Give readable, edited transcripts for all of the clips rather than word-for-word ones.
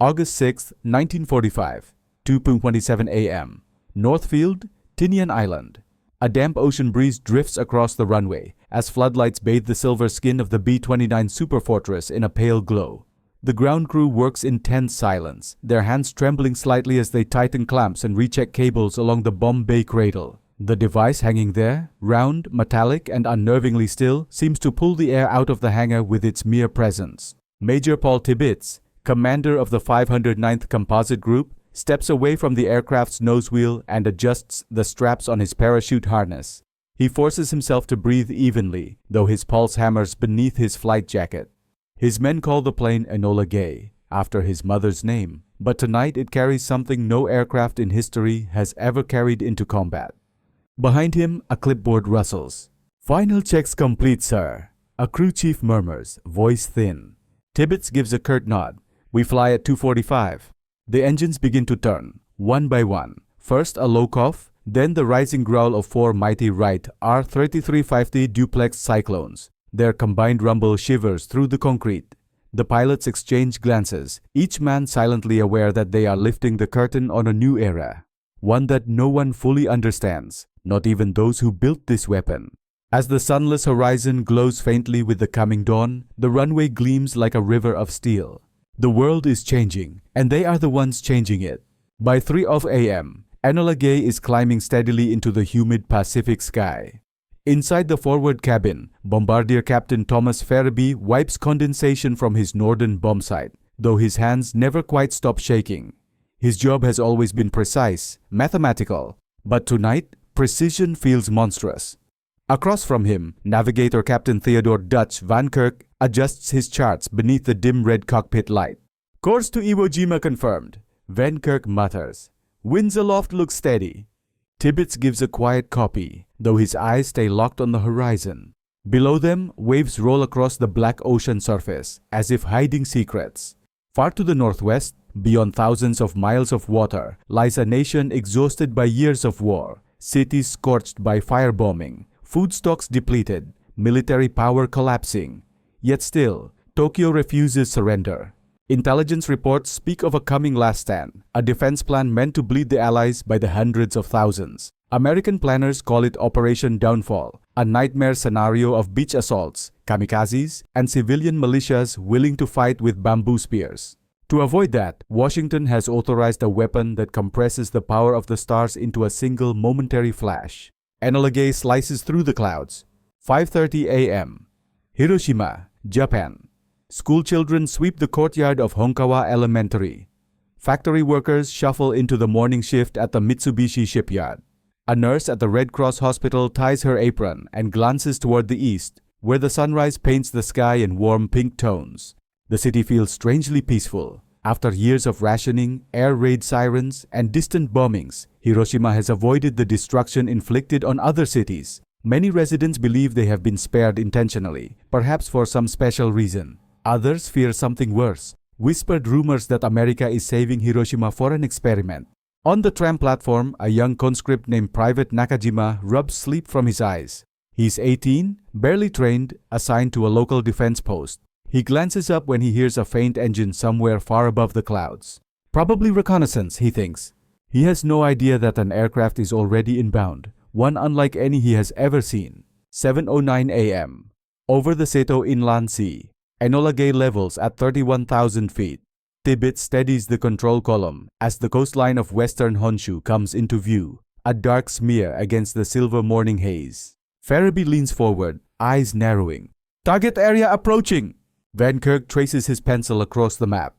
August 6, 1945, 2:27 a.m. Northfield, Tinian Island. A damp ocean breeze drifts across the runway as floodlights bathe the silver skin of the B-29 Superfortress in a pale glow. The ground crew works in tense silence, their hands trembling slightly as they tighten clamps and recheck cables along the bomb bay cradle. The device hanging there, round, metallic, and unnervingly still, seems to pull the air out of the hangar with its mere presence. Major Paul Tibbets, commander of the 509th Composite Group, steps away from the aircraft's nose wheel and adjusts the straps on his parachute harness. He forces himself to breathe evenly, though his pulse hammers beneath his flight jacket. His men call the plane Enola Gay, after his mother's name, but tonight it carries something no aircraft in history has ever carried into combat. Behind him, a clipboard rustles. "Final checks complete, sir," a crew chief murmurs, voice thin. Tibbets gives a curt nod. "We fly at 2:45. The engines begin to turn, one by one. First a low cough, then the rising growl of four mighty Wright R-3350 duplex Cyclones. Their combined rumble shivers through the concrete. The pilots exchange glances, each man silently aware that they are lifting the curtain on a new era. One that no one fully understands, not even those who built this weapon. As the sunless horizon glows faintly with the coming dawn, the runway gleams like a river of steel. The world is changing, and they are the ones changing it. By 3 a.m., Enola Gay is climbing steadily into the humid Pacific sky. Inside the forward cabin, Bombardier Captain Thomas Farabee wipes condensation from his northern bomb sight, though his hands never quite stop shaking. His job has always been precise, mathematical, but tonight, precision feels monstrous. Across from him, Navigator Captain Theodore Dutch Van Kirk adjusts his charts beneath the dim red cockpit light. "Course to Iwo Jima confirmed," Van Kirk mutters. "Winds aloft look steady." Tibbets gives a quiet copy, though his eyes stay locked on the horizon. Below them, waves roll across the black ocean surface, as if hiding secrets. Far to the northwest, beyond thousands of miles of water, lies a nation exhausted by years of war, cities scorched by firebombing, food stocks depleted, military power collapsing. Yet still, Tokyo refuses surrender. Intelligence reports speak of a coming last stand, a defense plan meant to bleed the Allies by the hundreds of thousands. American planners call it Operation Downfall, a nightmare scenario of beach assaults, kamikazes, and civilian militias willing to fight with bamboo spears. To avoid that, Washington has authorized a weapon that compresses the power of the stars into a single momentary flash. Enola Gay slices through the clouds. 5:30 a.m. Hiroshima, Japan. School children sweep the courtyard of Honkawa Elementary. Factory workers shuffle into the morning shift at the Mitsubishi shipyard. A nurse at the Red Cross hospital ties her apron and glances toward the east, where the sunrise paints the sky in warm pink tones. The city feels strangely peaceful. After years of rationing, air raid sirens, and distant bombings, Hiroshima has avoided the destruction inflicted on other cities. Many residents believe they have been spared intentionally, perhaps for some special reason. Others fear something worse, whispered rumors that America is saving Hiroshima for an experiment. On the tram platform, a young conscript named Private Nakajima rubs sleep from his eyes. He's 18, barely trained, assigned to a local defense post. He glances up when he hears a faint engine somewhere far above the clouds. Probably reconnaissance, he thinks. He has no idea that an aircraft is already inbound, one unlike any he has ever seen. 7:09 a.m. Over the Seto Inland Sea. Enola Gay levels at 31,000 feet. Tibbets steadies the control column as the coastline of western Honshu comes into view, a dark smear against the silver morning haze. Farabee leans forward, eyes narrowing. "Target area approaching!" Van Kirk traces his pencil across the map.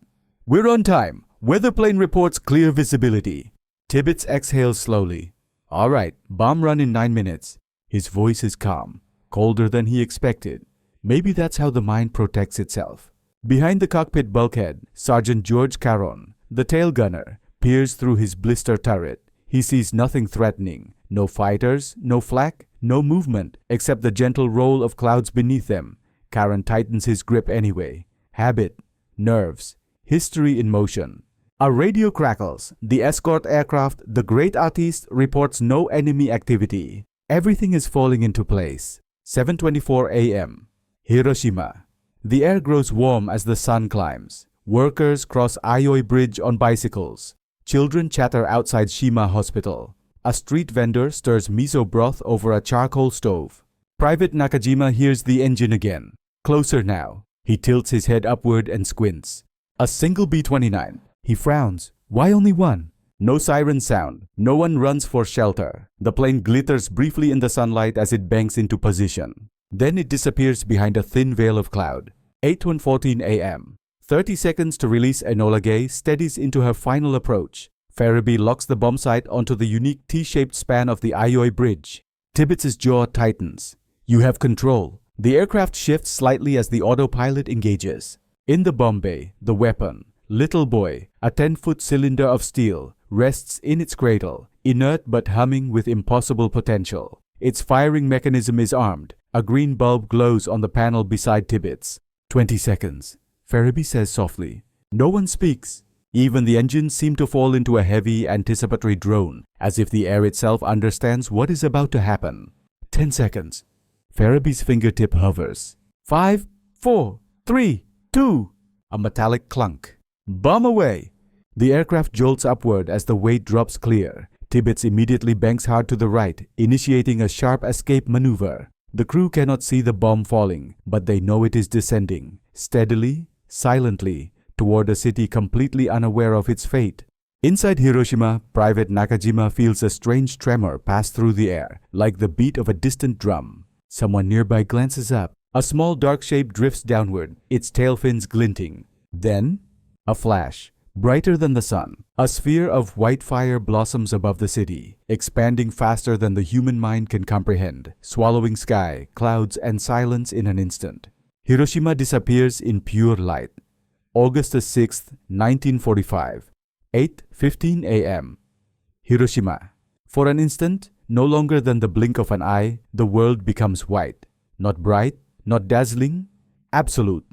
"We're on time. Weather plane reports clear visibility." Tibbets exhales slowly. "All right, bomb run in 9 minutes." His voice is calm, colder than he expected. Maybe that's how the mind protects itself. Behind the cockpit bulkhead, Sergeant George Caron, the tail gunner, peers through his blister turret. He sees nothing threatening. No fighters, no flak, no movement, except the gentle roll of clouds beneath them. Caron tightens his grip anyway. Habit, nerves, history in motion. A radio crackles. The escort aircraft, the Great Artiste, reports no enemy activity. Everything is falling into place. 7:24 a.m. Hiroshima. The air grows warm as the sun climbs. Workers cross Aioi Bridge on bicycles. Children chatter outside Shima Hospital. A street vendor stirs miso broth over a charcoal stove. Private Nakajima hears the engine again. Closer now. He tilts his head upward and squints. A single B-29. He frowns. Why only one? No siren sound. No one runs for shelter. The plane glitters briefly in the sunlight as it banks into position. Then it disappears behind a thin veil of cloud. 8:14 a.m. 30 seconds to release Enola Gay steadies into her final approach. Farabee locks the bomb sight onto the unique T-shaped span of the Aioi Bridge. Tibbets's jaw tightens. You have control. The aircraft shifts slightly as the autopilot engages. In the bomb bay, the weapon, Little Boy, a 10-foot cylinder of steel, rests in its cradle, inert but humming with impossible potential. Its firing mechanism is armed. A green bulb glows on the panel beside Tibbets. 20 seconds. Farabee says softly. No one speaks. Even the engines seem to fall into a heavy, anticipatory drone, as if the air itself understands what is about to happen. 10 seconds. Farabee's fingertip hovers. 5, 4, 3, 2. A metallic clunk. Bomb away! The aircraft jolts upward as the weight drops clear. Tibbets immediately banks hard to the right, initiating a sharp escape maneuver. The crew cannot see the bomb falling, but they know it is descending, steadily, silently, toward a city completely unaware of its fate. Inside Hiroshima, Private Nakajima feels a strange tremor pass through the air, like the beat of a distant drum. Someone nearby glances up. A small dark shape drifts downward, its tail fins glinting. Then, a flash, brighter than the sun. A sphere of white fire blossoms above the city, expanding faster than the human mind can comprehend, swallowing sky, clouds, and silence in an instant. Hiroshima disappears in pure light. August 6, 1945, 8:15 a.m. Hiroshima. For an instant, no longer than the blink of an eye, the world becomes white. Not bright, not dazzling, absolute.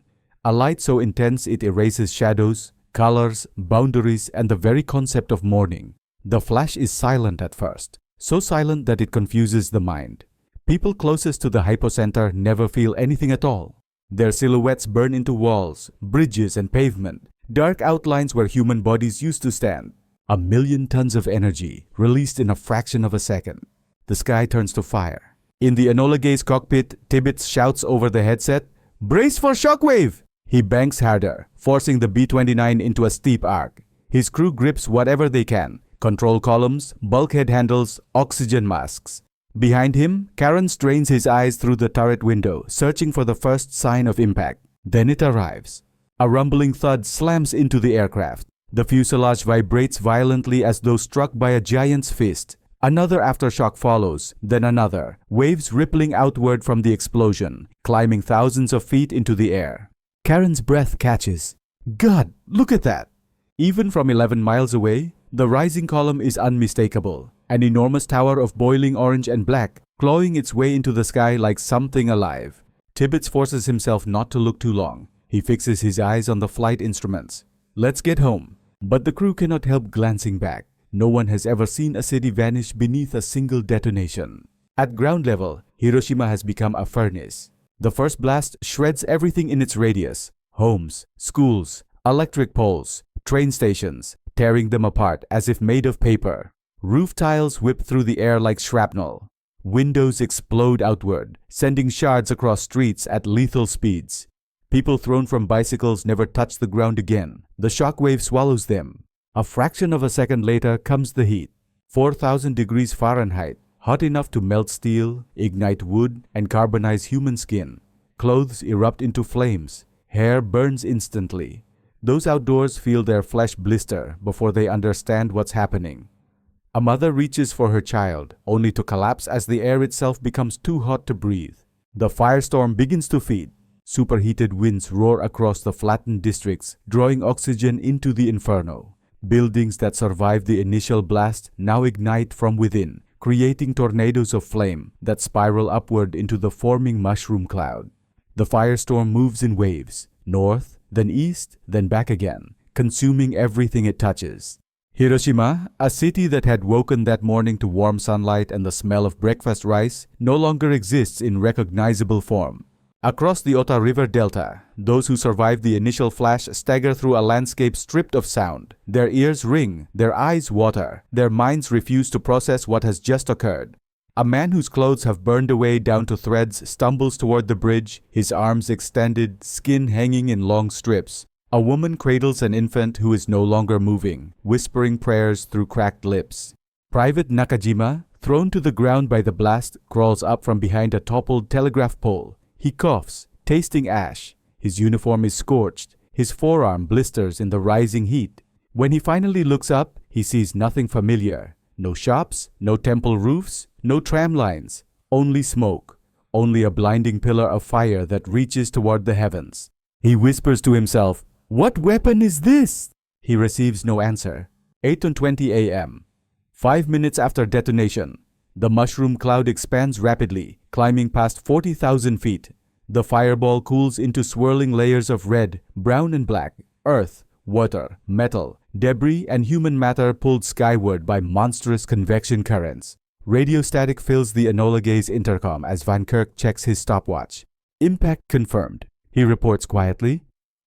A light so intense it erases shadows, colors, boundaries, and the very concept of morning. The flash is silent at first, so silent that it confuses the mind. People closest to the hypocenter never feel anything at all. Their silhouettes burn into walls, bridges, and pavement, dark outlines where human bodies used to stand. 1,000,000 tons of energy, released in a fraction of a second. The sky turns to fire. In the Enola Gay's cockpit, Tibbets shouts over the headset, "Brace for shockwave!" He banks harder, forcing the B-29 into a steep arc. His crew grips whatever they can: control columns, bulkhead handles, oxygen masks. Behind him, Karen strains his eyes through the turret window, searching for the first sign of impact. Then it arrives. A rumbling thud slams into the aircraft. The fuselage vibrates violently as though struck by a giant's fist. Another aftershock follows, then another, waves rippling outward from the explosion, climbing thousands of feet into the air. Karen's breath catches. God, look at that! Even from 11 miles away, the rising column is unmistakable. An enormous tower of boiling orange and black, clawing its way into the sky like something alive. Tibbets forces himself not to look too long. He fixes his eyes on the flight instruments. Let's get home. But the crew cannot help glancing back. No one has ever seen a city vanish beneath a single detonation. At ground level, Hiroshima has become a furnace. The first blast shreds everything in its radius: homes, schools, electric poles, train stations, tearing them apart as if made of paper. Roof tiles whip through the air like shrapnel. Windows explode outward, sending shards across streets at lethal speeds. People thrown from bicycles never touch the ground again. The shockwave swallows them. A fraction of a second later comes the heat. 4,000 degrees Fahrenheit, hot enough to melt steel, ignite wood, and carbonize human skin. Clothes erupt into flames. Hair burns instantly. Those outdoors feel their flesh blister before they understand what's happening. A mother reaches for her child, only to collapse as the air itself becomes too hot to breathe. The firestorm begins to feed. Superheated winds roar across the flattened districts, drawing oxygen into the inferno. Buildings that survived the initial blast now ignite from within, creating tornadoes of flame that spiral upward into the forming mushroom cloud. The firestorm moves in waves, north, then east, then back again, consuming everything it touches. Hiroshima, a city that had woken that morning to warm sunlight and the smell of breakfast rice, no longer exists in recognizable form. Across the Ota River Delta, those who survive the initial flash stagger through a landscape stripped of sound. Their ears ring, their eyes water, their minds refuse to process what has just occurred. A man whose clothes have burned away down to threads stumbles toward the bridge, his arms extended, skin hanging in long strips. A woman cradles an infant who is no longer moving, whispering prayers through cracked lips. Private Nakajima, thrown to the ground by the blast, crawls up from behind a toppled telegraph pole. He coughs, tasting ash. His uniform is scorched. His forearm blisters in the rising heat. When he finally looks up, he sees nothing familiar. No shops, no temple roofs, no tram lines. Only smoke. Only a blinding pillar of fire that reaches toward the heavens. He whispers to himself, "What weapon is this?" He receives no answer. 8:20 a.m. 5 minutes after detonation, the mushroom cloud expands rapidly, climbing past 40,000 feet. The fireball cools into swirling layers of red, brown and black, earth, water, metal, debris and human matter pulled skyward by monstrous convection currents. Radio static fills the Enola Gay's intercom as Van Kirk checks his stopwatch. Impact confirmed, he reports quietly.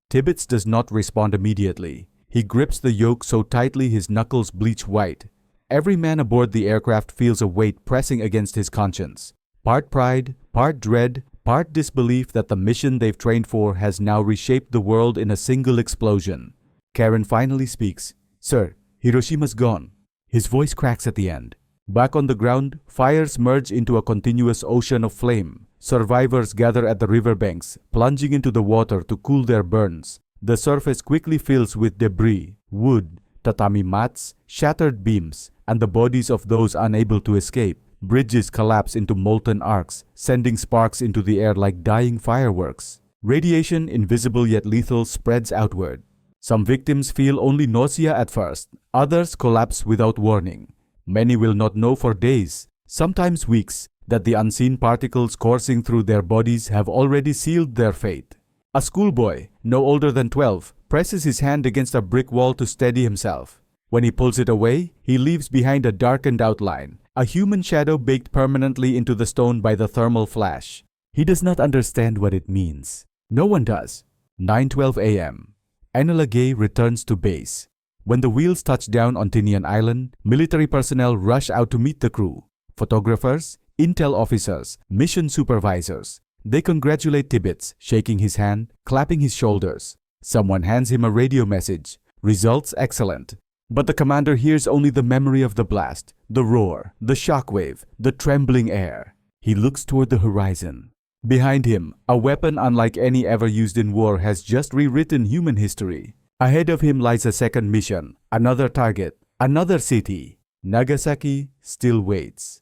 Tibbets does not respond immediately. He grips the yoke so tightly his knuckles bleach white. Every man aboard the aircraft feels a weight pressing against his conscience. Part pride, part dread, part disbelief that the mission they've trained for has now reshaped the world in a single explosion. Karen finally speaks. "Sir, Hiroshima's gone." His voice cracks at the end. Back on the ground, fires merge into a continuous ocean of flame. Survivors gather at the riverbanks, plunging into the water to cool their burns. The surface quickly fills with debris, wood, tatami mats, shattered beams, and the bodies of those unable to escape. Bridges collapse into molten arcs, sending sparks into the air like dying fireworks. Radiation, invisible yet lethal, spreads outward. Some victims feel only nausea at first. Others collapse without warning. Many will not know for days, sometimes weeks, that the unseen particles coursing through their bodies have already sealed their fate. A schoolboy, no older than 12, presses his hand against a brick wall to steady himself. When he pulls it away, he leaves behind a darkened outline, a human shadow baked permanently into the stone by the thermal flash. He does not understand what it means. No one does. 9:12 a.m. Enola Gay returns to base. When the wheels touch down on Tinian Island, military personnel rush out to meet the crew. Photographers, intel officers, mission supervisors. They congratulate Tibbets, shaking his hand, clapping his shoulders. Someone hands him a radio message. Results excellent. But the commander hears only the memory of the blast, the roar, the shockwave, the trembling air. He looks toward the horizon. Behind him, a weapon unlike any ever used in war has just rewritten human history. Ahead of him lies a second mission, another target, another city. Nagasaki still waits.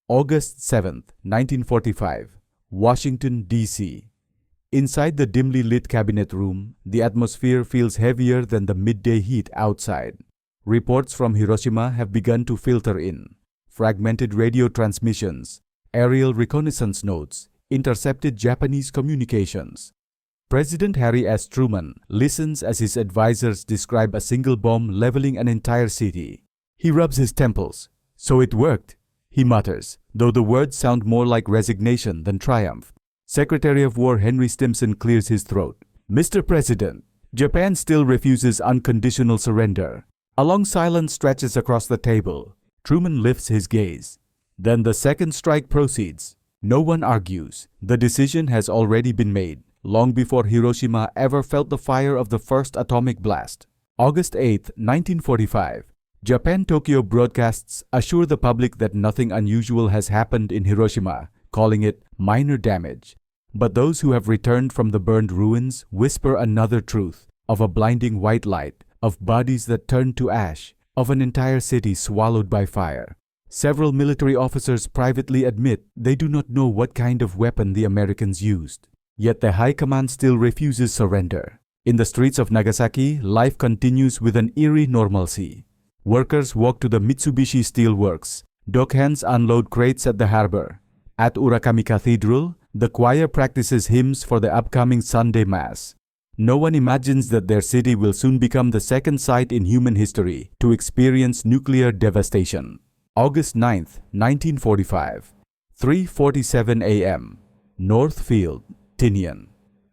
August 7th, 1945, Washington, D.C. Inside the dimly lit cabinet room, the atmosphere feels heavier than the midday heat outside. Reports from Hiroshima have begun to filter in. Fragmented radio transmissions, aerial reconnaissance notes, intercepted Japanese communications. President Harry S. Truman listens as his advisors describe a single bomb leveling an entire city. He rubs his temples. So it worked, he mutters, though the words sound more like resignation than triumph. Secretary of War Henry Stimson clears his throat. "Mr. President, Japan still refuses unconditional surrender." A long silence stretches across the table. Truman lifts his gaze. Then the second strike proceeds. No one argues. The decision has already been made, long before Hiroshima ever felt the fire of the first atomic blast. August 8, 1945. Japan Tokyo broadcasts assure the public that nothing unusual has happened in Hiroshima, calling it minor damage. But those who have returned from the burned ruins whisper another truth, of a blinding white light, of bodies that turned to ash, of an entire city swallowed by fire. Several military officers privately admit they do not know what kind of weapon the Americans used. Yet the high command still refuses surrender. In the streets of Nagasaki, life continues with an eerie normalcy. Workers walk to the Mitsubishi Steel Works. Dockhands unload crates at the harbor. At Urakami Cathedral, the choir practices hymns for the upcoming Sunday Mass. No one imagines that their city will soon become the second site in human history to experience nuclear devastation. August 9th, 1945. 3:47 a.m. Northfield, Tinian.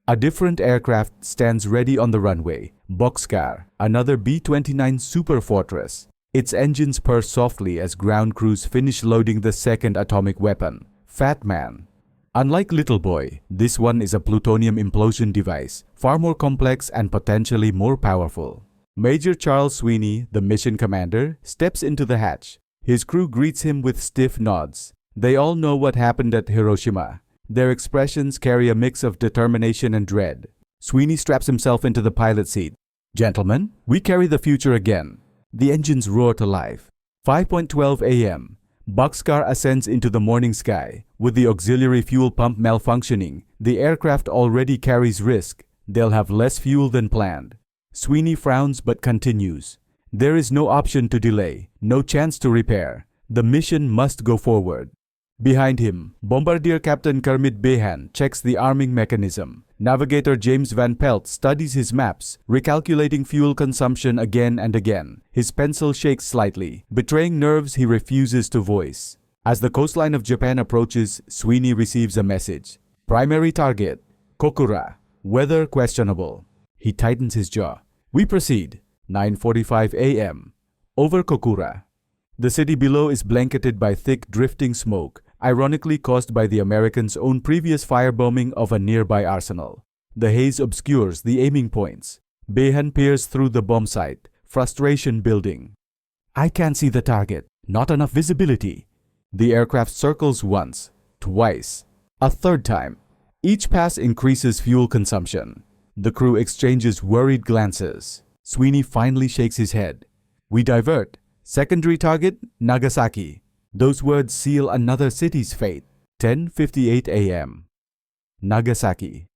A different aircraft stands ready on the runway, Boxcar, another B-29 super fortress. Its engines purr softly as ground crews finish loading the second atomic weapon, Fat Man. Unlike Little Boy, this one is a plutonium implosion device, far more complex and potentially more powerful. Major Charles Sweeney, the mission commander, steps into the hatch. His crew greets him with stiff nods. They all know what happened at Hiroshima. Their expressions carry a mix of determination and dread. Sweeney straps himself into the pilot seat. "Gentlemen, we carry the future again." The engines roar to life. 5:12 a.m. Boxcar ascends into the morning sky. With the auxiliary fuel pump malfunctioning, the aircraft already carries risk. They'll have less fuel than planned. Sweeney frowns but continues. There is no option to delay, no chance to repair. The mission must go forward. Behind him, Bombardier Captain Kermit Behan checks the arming mechanism. Navigator James Van Pelt studies his maps, recalculating fuel consumption again and again. His pencil shakes slightly, betraying nerves he refuses to voice. As the coastline of Japan approaches, Sweeney receives a message. Primary target, Kokura. Weather questionable. He tightens his jaw. We proceed. 9:45 a.m. Over Kokura. The city below is blanketed by thick, drifting smoke, ironically caused by the Americans' own previous firebombing of a nearby arsenal. The haze obscures the aiming points. Behan peers through the bomb site, frustration building. I can't see the target. Not enough visibility. The aircraft circles once, twice, a third time. Each pass increases fuel consumption. The crew exchanges worried glances. Sweeney finally shakes his head. We divert. Secondary target, Nagasaki. Those words seal another city's fate. 10:58 a.m. Nagasaki.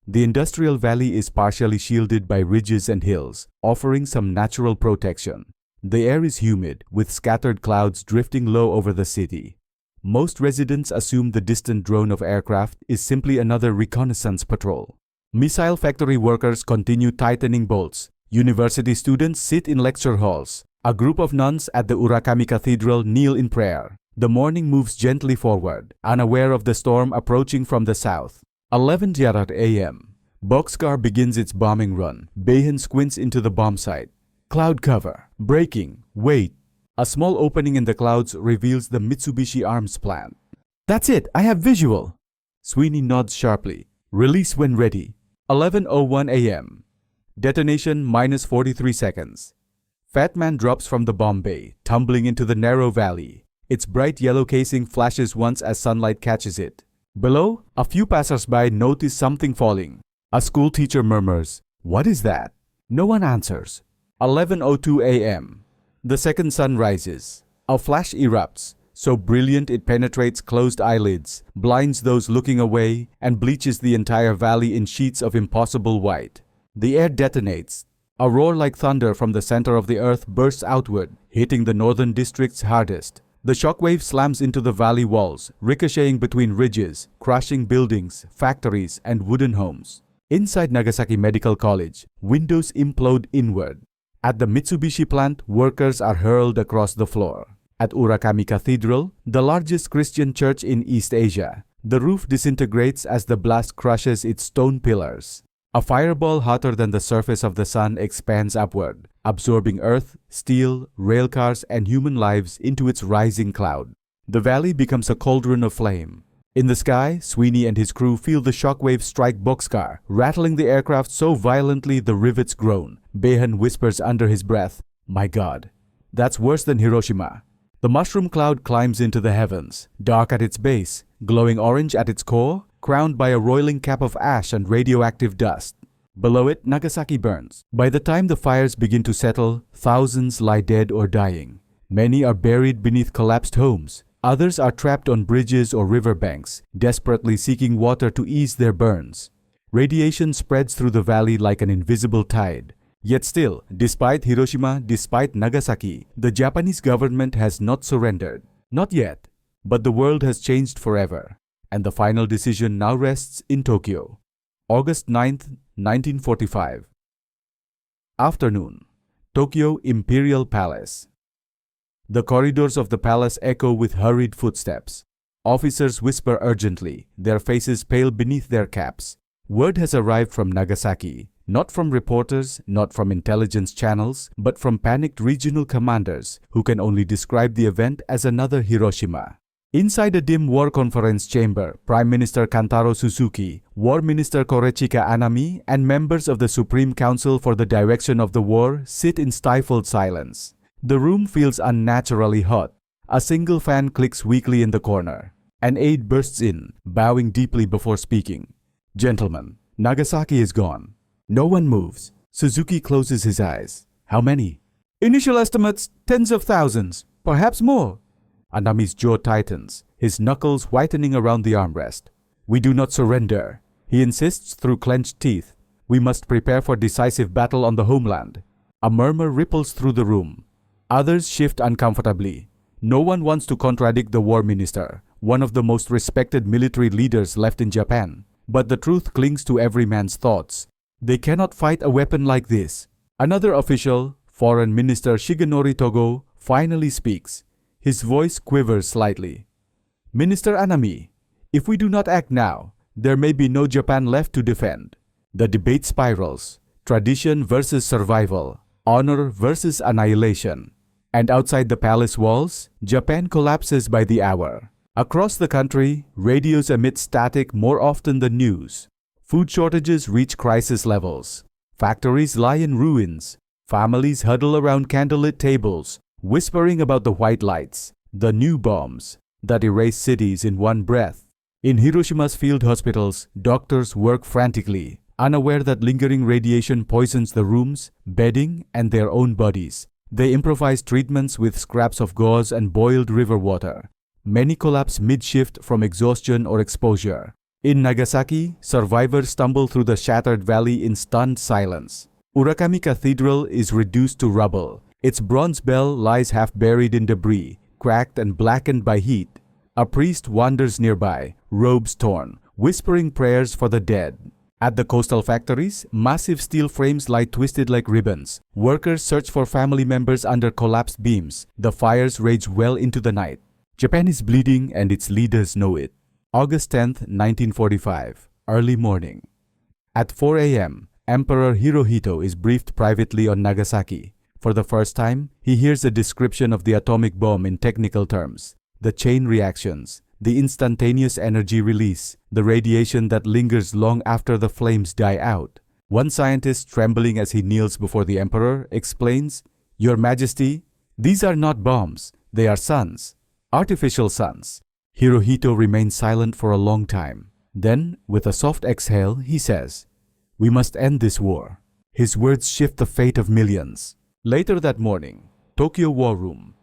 The industrial valley is partially shielded by ridges and hills, offering some natural protection. The air is humid, with scattered clouds drifting low over the city. Most residents assume the distant drone of aircraft is simply another reconnaissance patrol. Missile factory workers continue tightening bolts. University students sit in lecture halls. A group of nuns at the Urakami Cathedral kneel in prayer. The morning moves gently forward, unaware of the storm approaching from the south. 11:00 a.m. Boxcar begins its bombing run. Behan squints into the bomb site. Cloud cover. Braking. Wait. A small opening in the clouds reveals the Mitsubishi Arms plant. That's it. I have visual. Sweeney nods sharply. Release when ready. 11:01 a.m. Detonation -43 seconds. Fat Man drops from the bomb bay, tumbling into the narrow valley. Its bright yellow casing flashes once as sunlight catches it. Below, a few passers-by notice something falling. A school teacher murmurs, "What is that?" No one answers. 11:02 a.m. The second sun rises. A flash erupts, so brilliant it penetrates closed eyelids, blinds those looking away, and bleaches the entire valley in sheets of impossible white. The air detonates. A roar like thunder from the center of the earth bursts outward, hitting the northern districts hardest. The shockwave slams into the valley walls, ricocheting between ridges, crushing buildings, factories, and wooden homes. Inside Nagasaki Medical College, windows implode inward. At the Mitsubishi plant, workers are hurled across the floor. At Urakami Cathedral, the largest Christian church in East Asia, the roof disintegrates as the blast crushes its stone pillars. A fireball hotter than the surface of the sun expands upward, absorbing earth, steel, railcars, and human lives into its rising cloud. The valley becomes a cauldron of flame. In the sky, Sweeney and his crew feel the shockwave strike Boxcar, rattling the aircraft so violently the rivets groan. Behan whispers under his breath, "My God, that's worse than Hiroshima." The mushroom cloud climbs into the heavens, dark at its base, glowing orange at its core, crowned by a roiling cap of ash and radioactive dust. Below it, Nagasaki burns. By the time the fires begin to settle, thousands lie dead or dying. Many are buried beneath collapsed homes. Others are trapped on bridges or riverbanks, desperately seeking water to ease their burns. Radiation spreads through the valley like an invisible tide. Yet still, despite Hiroshima, despite Nagasaki, the Japanese government has not surrendered. Not yet. But the world has changed forever. And the final decision now rests in Tokyo. August 9th, 1945. Afternoon. Tokyo Imperial Palace. The corridors of the palace echo with hurried footsteps. Officers whisper urgently, their faces pale beneath their caps. Word has arrived from Nagasaki, not from reporters, not from intelligence channels, but from panicked regional commanders who can only describe the event as another Hiroshima. Inside a dim war conference chamber, Prime Minister Kantaro Suzuki, War Minister Korechika Anami, and members of the Supreme Council for the Direction of the War sit in stifled silence. The room feels unnaturally hot. A single fan clicks weakly in the corner. An aide bursts in, bowing deeply before speaking. "Gentlemen, Nagasaki is gone." No one moves. Suzuki closes his eyes. "How many?" "Initial estimates, tens of thousands, perhaps more." Anami's jaw tightens, his knuckles whitening around the armrest. "We do not surrender," he insists through clenched teeth. "We must prepare for decisive battle on the homeland." A murmur ripples through the room. Others shift uncomfortably. No one wants to contradict the war minister, one of the most respected military leaders left in Japan. But the truth clings to every man's thoughts. They cannot fight a weapon like this. Another official, Foreign Minister Shigenori Togo, finally speaks. His voice quivers slightly. "Minister Anami, if we do not act now, there may be no Japan left to defend." The debate spirals. Tradition versus survival. Honor versus annihilation. And outside the palace walls, Japan collapses by the hour. Across the country, radios emit static more often than news. Food shortages reach crisis levels. Factories lie in ruins. Families huddle around candlelit tables, whispering about the white lights, the new bombs that erase cities in one breath. In Hiroshima's field hospitals, doctors work frantically, unaware that lingering radiation poisons the rooms, bedding, and their own bodies. They improvise treatments with scraps of gauze and boiled river water. Many collapse mid-shift from exhaustion or exposure. In Nagasaki, survivors stumble through the shattered valley in stunned silence. Urakami Cathedral is reduced to rubble. Its bronze bell lies half buried in debris, cracked and blackened by heat. A priest wanders nearby, robes torn, whispering prayers for the dead. At the coastal factories, massive steel frames lie twisted like ribbons. Workers search for family members under collapsed beams. The fires rage well into the night. Japan is bleeding and its leaders know it. August 10th, 1945, early morning. At 4 a.m., Emperor Hirohito is briefed privately on Nagasaki. For the first time, he hears a description of the atomic bomb in technical terms. The chain reactions, the instantaneous energy release, the radiation that lingers long after the flames die out. One scientist, trembling as he kneels before the emperor, explains, "Your Majesty, these are not bombs, they are suns. Artificial suns." Hirohito remains silent for a long time. Then, with a soft exhale, he says, "We must end this war." His words shift the fate of millions. Later that morning, Tokyo War Room.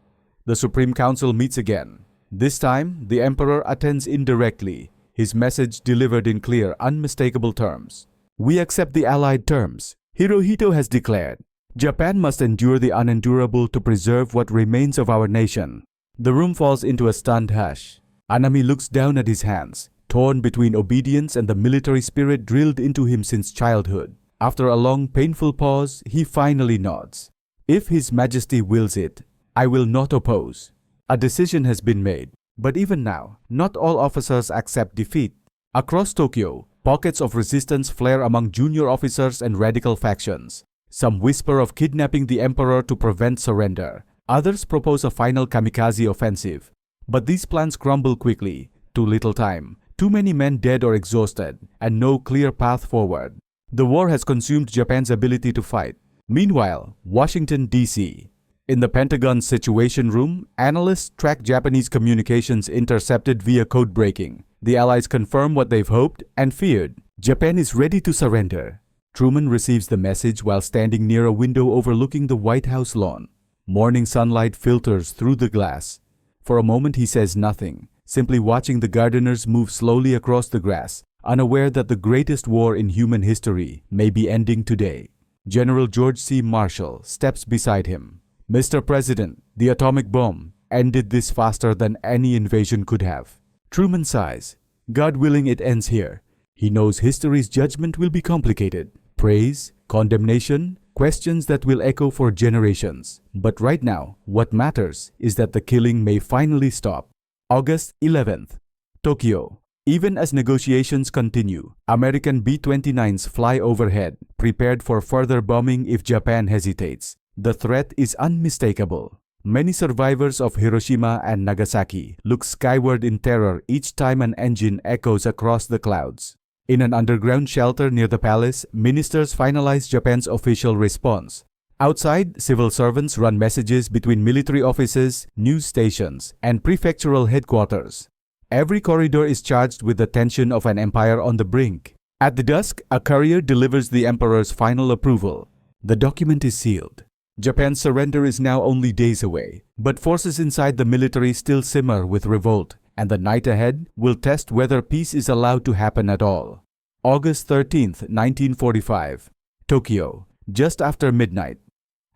The Supreme Council meets again. This time, the emperor attends indirectly, his message delivered in clear, unmistakable terms. "We accept the Allied terms," Hirohito has declared. "Japan must endure the unendurable to preserve what remains of our nation." The room falls into a stunned hush. Anami looks down at his hands, torn between obedience and the military spirit drilled into him since childhood. After a long, painful pause, he finally nods. "If His Majesty wills it, I will not oppose." A decision has been made. But even now, not all officers accept defeat. Across Tokyo, pockets of resistance flare among junior officers and radical factions. Some whisper of kidnapping the emperor to prevent surrender. Others propose a final kamikaze offensive. But these plans crumble quickly. Too little time, too many men dead or exhausted, and no clear path forward. The war has consumed Japan's ability to fight. Meanwhile, Washington, D.C. In the Pentagon's Situation Room, analysts track Japanese communications intercepted via code breaking. The Allies confirm what they've hoped and feared. Japan is ready to surrender. Truman receives the message while standing near a window overlooking the White House lawn. Morning sunlight filters through the glass. For a moment he says nothing, simply watching the gardeners move slowly across the grass, unaware that the greatest war in human history may be ending today. General George C. Marshall steps beside him. "Mr. President, the atomic bomb ended this faster than any invasion could have." Truman sighs. God willing it ends here. He knows history's judgment will be complicated. Praise, condemnation, questions that will echo for generations. But right now, what matters is that the killing may finally stop. August 11th. Tokyo. Even as negotiations continue, American B-29s fly overhead, prepared for further bombing if Japan hesitates. The threat is unmistakable. Many survivors of Hiroshima and Nagasaki look skyward in terror each time an engine echoes across the clouds. In an underground shelter near the palace, ministers finalize Japan's official response. Outside, civil servants run messages between military offices, news stations, and prefectural headquarters. Every corridor is charged with the tension of an empire on the brink. At the dusk, a courier delivers the emperor's final approval. The document is sealed. Japan's surrender is now only days away, but forces inside the military still simmer with revolt, and the night ahead will test whether peace is allowed to happen at all. August 13, 1945. Tokyo, just after midnight.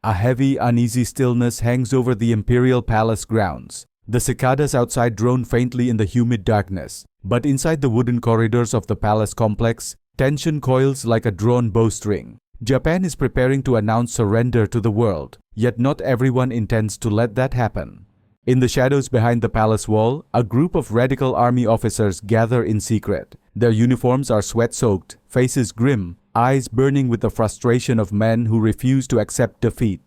A heavy, uneasy stillness hangs over the imperial palace grounds. The cicadas outside drone faintly in the humid darkness, but inside the wooden corridors of the palace complex, tension coils like a drawn bowstring. Japan is preparing to announce surrender to the world, yet not everyone intends to let that happen. In the shadows behind the palace wall, a group of radical army officers gather in secret. Their uniforms are sweat-soaked, faces grim, eyes burning with the frustration of men who refuse to accept defeat.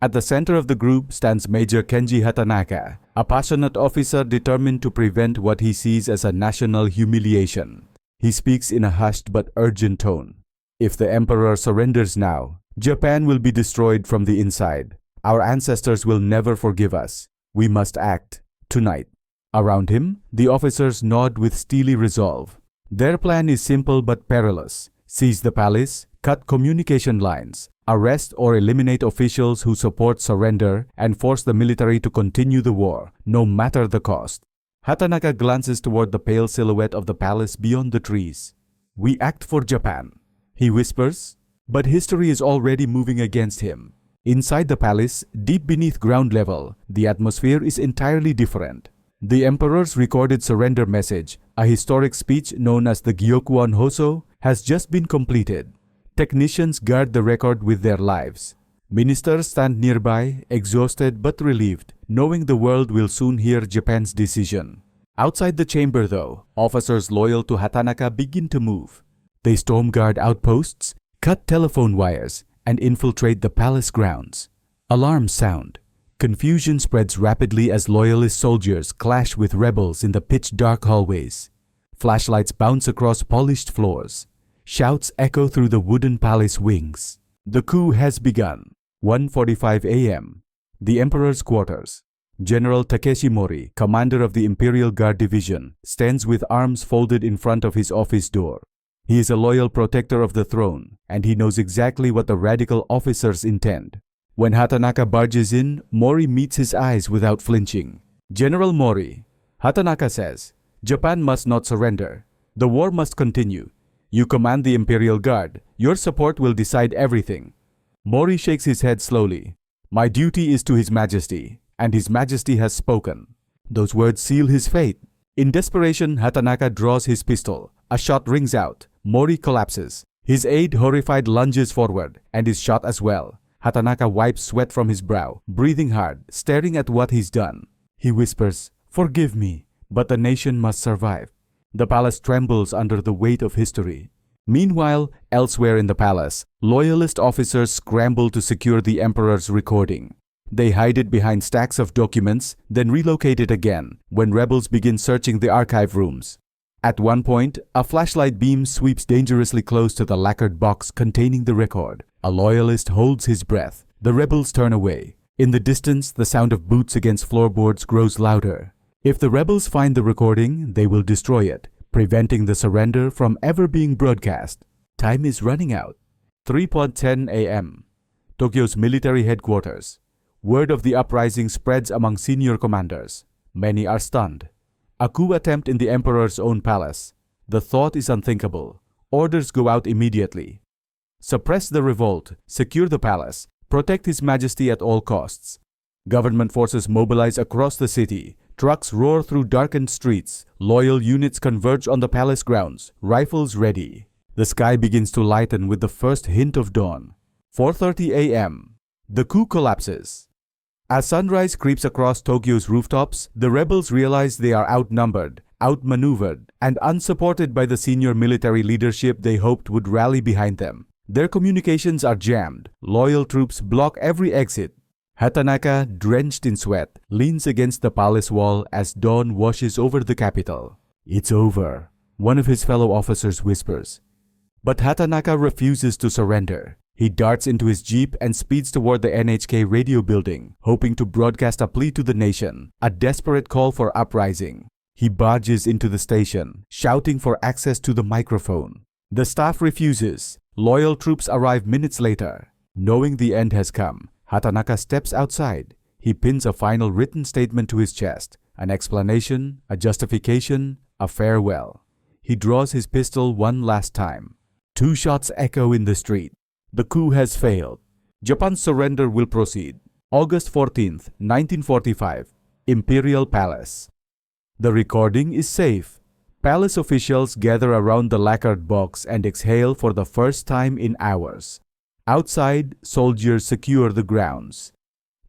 At the center of the group stands Major Kenji Hatanaka, a passionate officer determined to prevent what he sees as a national humiliation. He speaks in a hushed but urgent tone. If the emperor surrenders now, Japan will be destroyed from the inside. Our ancestors will never forgive us. We must act, tonight. Around him, the officers nod with steely resolve. Their plan is simple but perilous. Seize the palace, cut communication lines, arrest or eliminate officials who support surrender, and force the military to continue the war, no matter the cost. Hatanaka glances toward the pale silhouette of the palace beyond the trees. We act for Japan, he whispers, but history is already moving against him. Inside the palace, deep beneath ground level, the atmosphere is entirely different. The emperor's recorded surrender message, a historic speech known as the Gyokuan Hoso, has just been completed. Technicians guard the record with their lives. Ministers stand nearby, exhausted but relieved, knowing the world will soon hear Japan's decision. Outside the chamber, though, officers loyal to Hatanaka begin to move. They storm guard outposts, cut telephone wires, and infiltrate the palace grounds. Alarms sound. Confusion spreads rapidly as loyalist soldiers clash with rebels in the pitch-dark hallways. Flashlights bounce across polished floors. Shouts echo through the wooden palace wings. The coup has begun. 1:45 a.m. The Emperor's quarters. General Takeshi Mori, commander of the Imperial Guard Division, stands with arms folded in front of his office door. He is a loyal protector of the throne, and he knows exactly what the radical officers intend. When Hatanaka barges in, Mori meets his eyes without flinching. General Mori, Hatanaka says, Japan must not surrender. The war must continue. You command the Imperial Guard. Your support will decide everything. Mori shakes his head slowly. My duty is to His Majesty, and His Majesty has spoken. Those words seal his fate. In desperation, Hatanaka draws his pistol. A shot rings out. Mori collapses. His aide, horrified, lunges forward and is shot as well. Hatanaka wipes sweat from his brow, breathing hard, staring at what he's done. He whispers, Forgive me, but the nation must survive. The palace trembles under the weight of history. Meanwhile, elsewhere in the palace, loyalist officers scramble to secure the emperor's recording. They hide it behind stacks of documents, then relocate it again when rebels begin searching the archive rooms. At one point, a flashlight beam sweeps dangerously close to the lacquered box containing the record. A loyalist holds his breath. The rebels turn away. In the distance, the sound of boots against floorboards grows louder. If the rebels find the recording, they will destroy it, preventing the surrender from ever being broadcast. Time is running out. 3:10 a.m. Tokyo's military headquarters. Word of the uprising spreads among senior commanders. Many are stunned. A coup attempt in the emperor's own palace. The thought is unthinkable. Orders go out immediately. Suppress the revolt, secure the palace, protect His Majesty at all costs. Government forces mobilize across the city. Trucks roar through darkened streets. Loyal units converge on the palace grounds, rifles ready. The sky begins to lighten with the first hint of dawn. 4:30 a.m. The coup collapses. As sunrise creeps across Tokyo's rooftops, the rebels realize they are outnumbered outmaneuvered, and unsupported by the senior military leadership they hoped would rally behind them. Their communications are jammed. Loyal troops block every exit. Hatanaka, drenched in sweat, leans against the palace wall as dawn washes over the capital. "It's over," one of his fellow officers whispers. But Hatanaka refuses to surrender. He darts into his jeep and speeds toward the NHK radio building, hoping to broadcast a plea to the nation, a desperate call for uprising. He barges into the station, shouting for access to the microphone. The staff refuses. Loyal troops arrive minutes later. Knowing the end has come, Hatanaka steps outside. He pins a final written statement to his chest, an explanation, a justification, a farewell. He draws his pistol one last time. 2 shots echo in the street. The coup has failed. Japan's surrender will proceed. August 14th, 1945, Imperial Palace. The recording is safe. Palace officials gather around the lacquered box and exhale for the first time in hours. Outside, soldiers secure the grounds.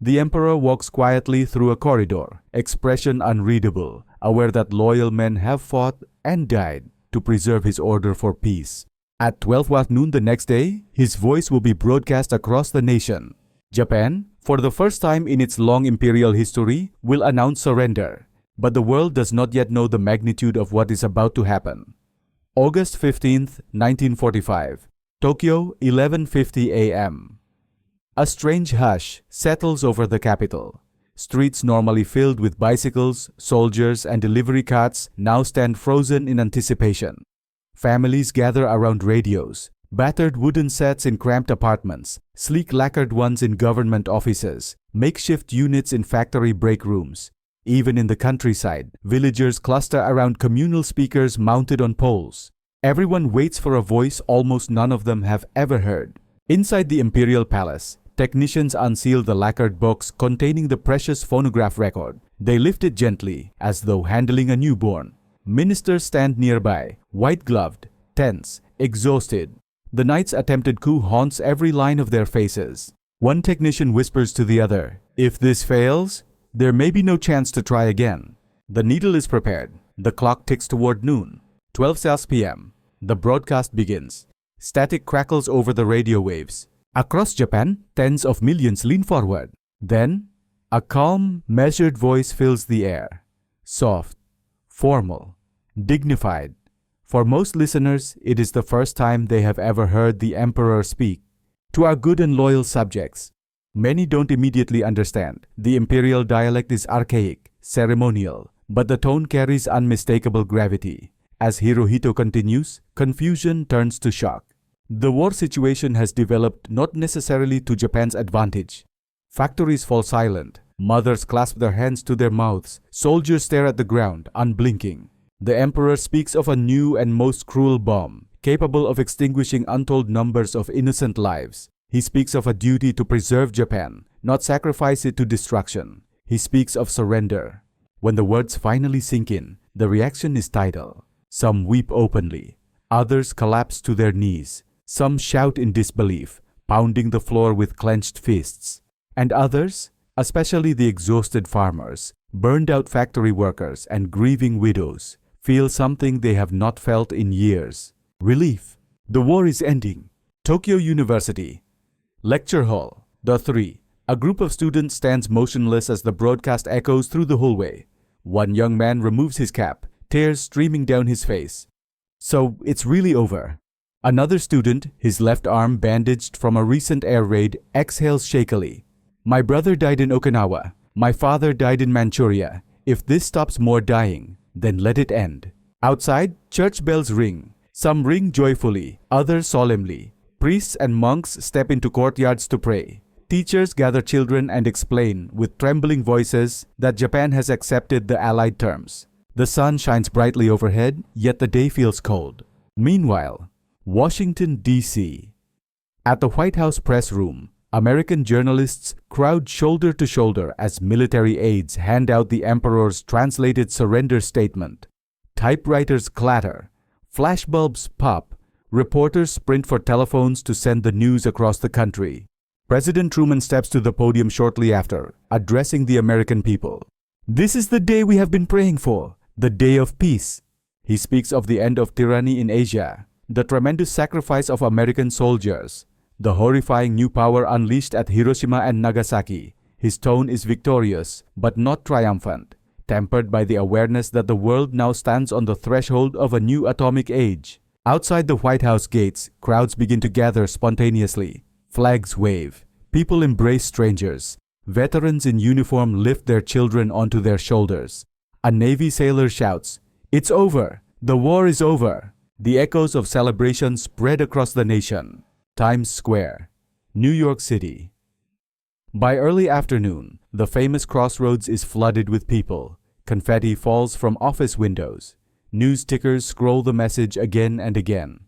The emperor walks quietly through a corridor, expression unreadable, aware that loyal men have fought and died to preserve his order for peace. At 12 noon the next day, his voice will be broadcast across the nation. Japan, for the first time in its long imperial history, will announce surrender. But the world does not yet know the magnitude of what is about to happen. August 15th, 1945, Tokyo, 11:50 a.m. A strange hush settles over the capital. Streets normally filled with bicycles, soldiers, and delivery carts now stand frozen in anticipation. Families gather around radios, battered wooden sets in cramped apartments, sleek lacquered ones in government offices, makeshift units in factory break rooms. Even in the countryside, villagers cluster around communal speakers mounted on poles. Everyone waits for a voice almost none of them have ever heard. Inside the imperial palace, technicians unseal the lacquered box containing the precious phonograph record. They lift it gently, as though handling a newborn. Ministers stand nearby, white-gloved, tense, exhausted. The night's attempted coup haunts every line of their faces. One technician whispers to the other, "If this fails, there may be no chance to try again." The needle is prepared. The clock ticks toward noon. 12 p.m. The broadcast begins. Static crackles over the radio waves. Across Japan, tens of millions lean forward. Then, a calm, measured voice fills the air. Soft, formal, dignified. For most listeners, it is the first time they have ever heard the emperor speak. To our good and loyal subjects, many don't immediately understand. The imperial dialect is archaic, ceremonial, but the tone carries unmistakable gravity. As Hirohito continues, confusion turns to shock. The war situation has developed not necessarily to Japan's advantage. Factories fall silent. Mothers clasp their hands to their mouths. Soldiers stare at the ground, unblinking. The emperor speaks of a new and most cruel bomb, capable of extinguishing untold numbers of innocent lives. He speaks of a duty to preserve Japan, not sacrifice it to destruction. He speaks of surrender. When the words finally sink in, the reaction is tidal. Some weep openly. Others collapse to their knees. Some shout in disbelief, pounding the floor with clenched fists. And others, especially the exhausted farmers, burned-out factory workers, and grieving widows, feel something they have not felt in years. Relief. The war is ending. Tokyo University. Lecture Hall. The 3. A group of students stands motionless as the broadcast echoes through the hallway. One young man removes his cap, tears streaming down his face. So, it's really over. Another student, his left arm bandaged from a recent air raid, exhales shakily. "My brother died in Okinawa. My father died in Manchuria. If this stops more dying, then let it end." Outside, church bells ring. Some ring joyfully, others solemnly. Priests and monks step into courtyards to pray. Teachers gather children and explain with trembling voices that Japan has accepted the Allied terms. The sun shines brightly overhead, yet the day feels cold. Meanwhile, Washington, D.C. At the White House press room, American journalists crowd shoulder to shoulder as military aides hand out the emperor's translated surrender statement. Typewriters clatter. Flashbulbs pop. Reporters sprint for telephones to send the news across the country. President Truman steps to the podium shortly after, addressing the American people. "This is the day we have been praying for. The Day of Peace. He speaks of the end of tyranny in Asia, the tremendous sacrifice of American soldiers, the horrifying new power unleashed at Hiroshima and Nagasaki. His tone is victorious, but not triumphant, tempered by the awareness that the world now stands on the threshold of a new atomic age. Outside the White House gates, crowds begin to gather spontaneously. Flags wave. People embrace strangers. Veterans in uniform lift their children onto their shoulders. A Navy sailor shouts, "It's over! The war is over!" The echoes of celebration spread across the nation. Times Square, New York City. By early afternoon, the famous crossroads is flooded with people. Confetti falls from office windows. News tickers scroll the message again and again.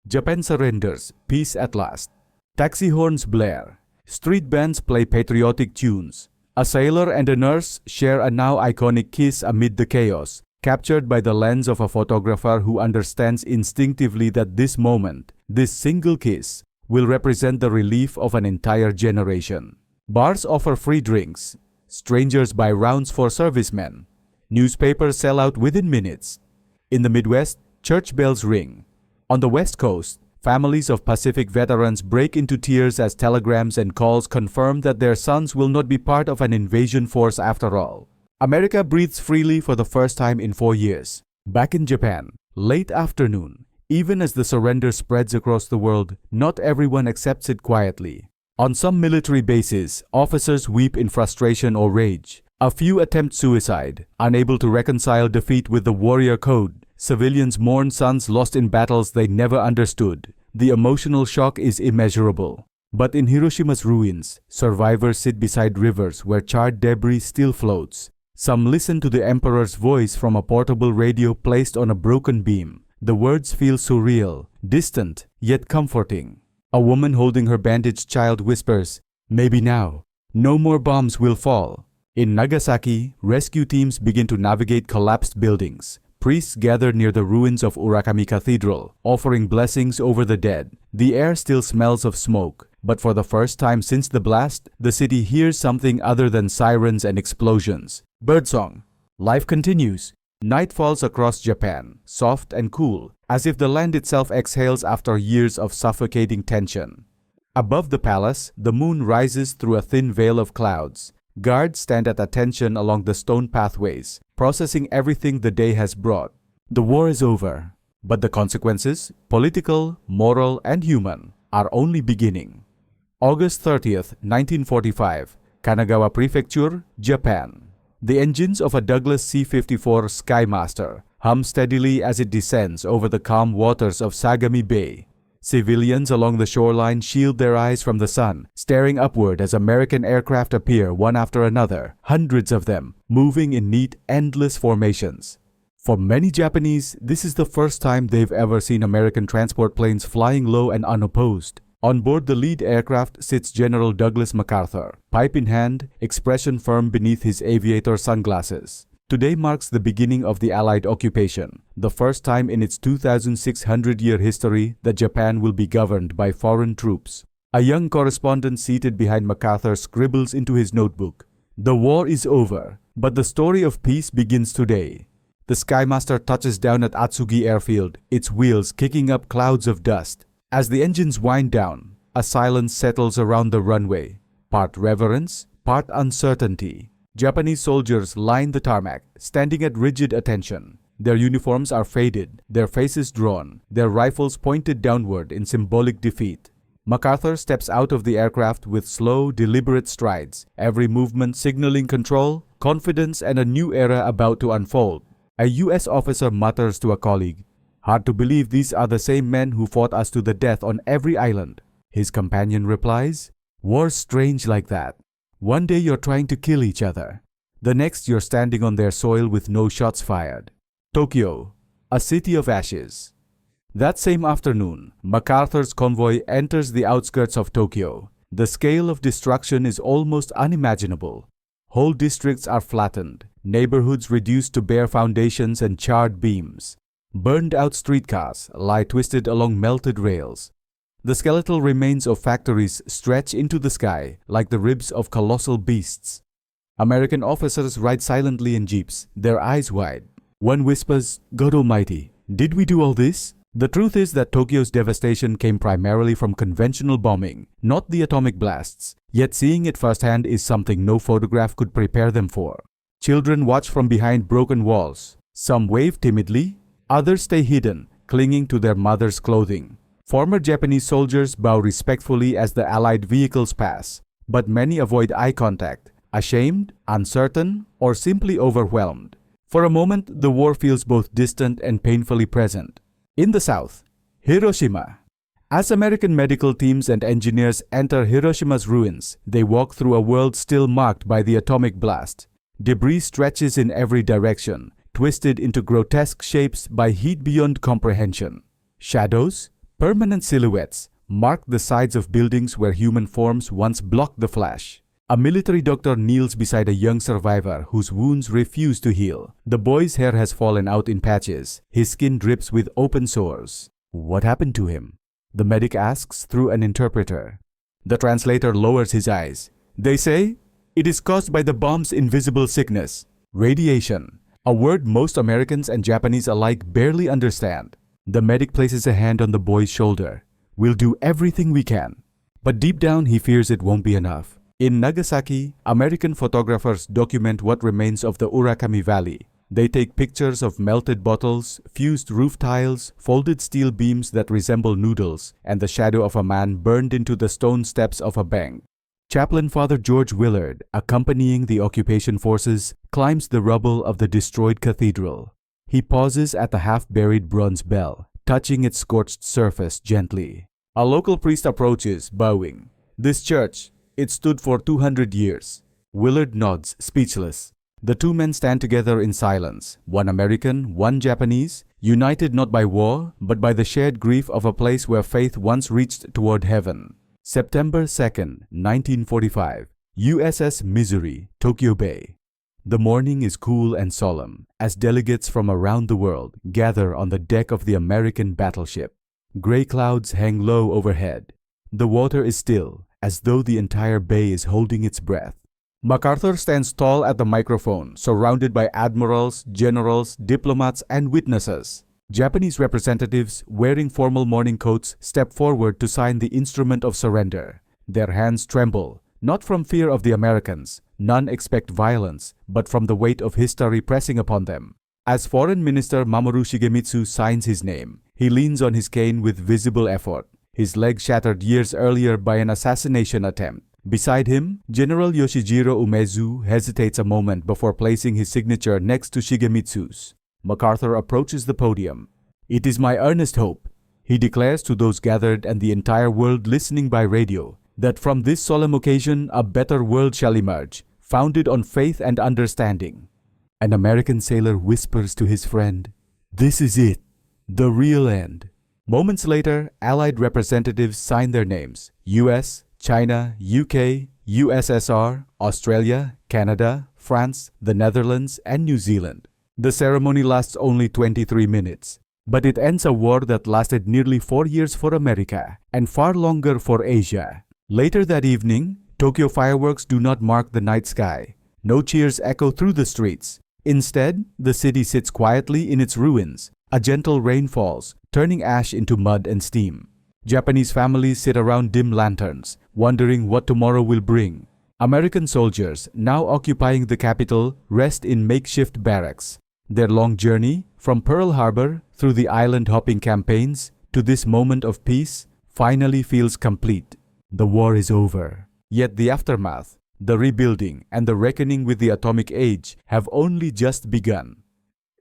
Japan surrenders, peace at last. Taxi horns blare. Street bands play patriotic tunes. A sailor and a nurse share a now iconic kiss amid the chaos, captured by the lens of a photographer who understands instinctively that this moment, this single kiss, will represent the relief of an entire generation. Bars offer free drinks. Strangers buy rounds for servicemen. Newspapers sell out within minutes. In the Midwest, church bells ring. On the West Coast, families of Pacific veterans break into tears as telegrams and calls confirm that their sons will not be part of an invasion force after all. America breathes freely for the first time in 4 years. Back in Japan, late afternoon, even as the surrender spreads across the world, not everyone accepts it quietly. On some military bases, officers weep in frustration or rage. A few attempt suicide. Unable to reconcile defeat with the warrior code, civilians mourn sons lost in battles they never understood. The emotional shock is immeasurable. But in Hiroshima's ruins, survivors sit beside rivers where charred debris still floats. Some listen to the emperor's voice from a portable radio placed on a broken beam. The words feel surreal, distant, yet comforting. A woman holding her bandaged child whispers, "Maybe now. No more bombs will fall." In Nagasaki, rescue teams begin to navigate collapsed buildings. Priests gather near the ruins of Urakami Cathedral, offering blessings over the dead. The air still smells of smoke, but for the first time since the blast, the city hears something other than sirens and explosions. Birdsong. Life continues. Night falls across Japan, soft and cool, as if the land itself exhales after years of suffocating tension. Above the palace, the moon rises through a thin veil of clouds. Guards stand at attention along the stone pathways, processing everything the day has brought. The war is over, but the consequences, political, moral, and human, are only beginning. August 30th, 1945, Kanagawa Prefecture, Japan. The engines of a Douglas C-54 Skymaster hum steadily as it descends over the calm waters of Sagami Bay. Civilians along the shoreline shield their eyes from the sun, staring upward as American aircraft appear one after another, hundreds of them, moving in neat, endless formations. For many Japanese, this is the first time they've ever seen American transport planes flying low and unopposed. On board the lead aircraft sits General Douglas MacArthur, pipe in hand, expression firm beneath his aviator sunglasses. Today marks the beginning of the Allied occupation, the first time in its 2,600-year history that Japan will be governed by foreign troops. A young correspondent seated behind MacArthur scribbles into his notebook, "The war is over, but the story of peace begins today." The Skymaster touches down at Atsugi Airfield, its wheels kicking up clouds of dust. As the engines wind down, a silence settles around the runway, part reverence, part uncertainty. Japanese soldiers line the tarmac, standing at rigid attention. Their uniforms are faded, their faces drawn, their rifles pointed downward in symbolic defeat. MacArthur steps out of the aircraft with slow, deliberate strides, every movement signaling control, confidence, and a new era about to unfold. A U.S. officer mutters to a colleague, "Hard to believe these are the same men who fought us to the death on every island." His companion replies, "War's strange like that. One day you're trying to kill each other. The next you're standing on their soil with no shots fired." Tokyo, a city of ashes. That same afternoon, MacArthur's convoy enters the outskirts of Tokyo. The scale of destruction is almost unimaginable. Whole districts are flattened, neighborhoods reduced to bare foundations and charred beams. Burned out streetcars lie twisted along melted rails. The skeletal remains of factories stretch into the sky like the ribs of colossal beasts. American officers ride silently in jeeps, their eyes wide. One whispers, "God Almighty, did we do all this?" The truth is that Tokyo's devastation came primarily from conventional bombing, not the atomic blasts. Yet seeing it firsthand is something no photograph could prepare them for. Children watch from behind broken walls. Some wave timidly, others stay hidden, clinging to their mother's clothing. Former Japanese soldiers bow respectfully as the Allied vehicles pass, but many avoid eye contact, ashamed, uncertain, or simply overwhelmed. For a moment, the war feels both distant and painfully present. In the south, Hiroshima. As American medical teams and engineers enter Hiroshima's ruins, they walk through a world still marked by the atomic blast. Debris stretches in every direction, twisted into grotesque shapes by heat beyond comprehension. Shadows, permanent silhouettes, mark the sides of buildings where human forms once blocked the flash. A military doctor kneels beside a young survivor whose wounds refuse to heal. The boy's hair has fallen out in patches. His skin drips with open sores. What happened to him? The medic asks through an interpreter. The translator lowers his eyes. They say, "It is caused by the bomb's invisible sickness, radiation," a word most Americans and Japanese alike barely understand. The medic places a hand on the boy's shoulder. "We'll do everything we can." But deep down, he fears it won't be enough. In Nagasaki, American photographers document what remains of the Urakami Valley. They take pictures of melted bottles, fused roof tiles, folded steel beams that resemble noodles, and the shadow of a man burned into the stone steps of a bank. Chaplain Father George Willard, accompanying the occupation forces, climbs the rubble of the destroyed cathedral. He pauses at the half-buried bronze bell, touching its scorched surface gently. A local priest approaches, bowing. "This church, it stood for 200 years. Willard nods, speechless. The two men stand together in silence, one American, one Japanese, united not by war, but by the shared grief of a place where faith once reached toward heaven. September 2nd, 1945, USS Missouri, Tokyo Bay. The morning is cool and solemn, as delegates from around the world gather on the deck of the American battleship. Gray clouds hang low overhead. The water is still, as though the entire bay is holding its breath. MacArthur stands tall at the microphone, surrounded by admirals, generals, diplomats, and witnesses. Japanese representatives, wearing formal morning coats, step forward to sign the instrument of surrender. Their hands tremble, not from fear of the Americans. None expect violence, but from the weight of history pressing upon them. As Foreign Minister Mamoru Shigemitsu signs his name, he leans on his cane with visible effort, his leg shattered years earlier by an assassination attempt. Beside him, General Yoshijiro Umezu hesitates a moment before placing his signature next to Shigemitsu's. MacArthur approaches the podium. "It is my earnest hope," he declares to those gathered and the entire world listening by radio, "that from this solemn occasion a better world shall emerge, founded on faith and understanding." An American sailor whispers to his friend, "This is it, the real end." Moments later, Allied representatives sign their names: US, China, UK, USSR, Australia, Canada, France, the Netherlands, and New Zealand. The ceremony lasts only 23 minutes, but it ends a war that lasted nearly 4 years for America and far longer for Asia. Later that evening, Tokyo fireworks do not mark the night sky. No cheers echo through the streets. Instead, the city sits quietly in its ruins. A gentle rain falls, turning ash into mud and steam. Japanese families sit around dim lanterns, wondering what tomorrow will bring. American soldiers, now occupying the capital, rest in makeshift barracks. Their long journey, from Pearl Harbor through the island-hopping campaigns to this moment of peace, finally feels complete. The war is over. Yet the aftermath, the rebuilding, and the reckoning with the atomic age have only just begun.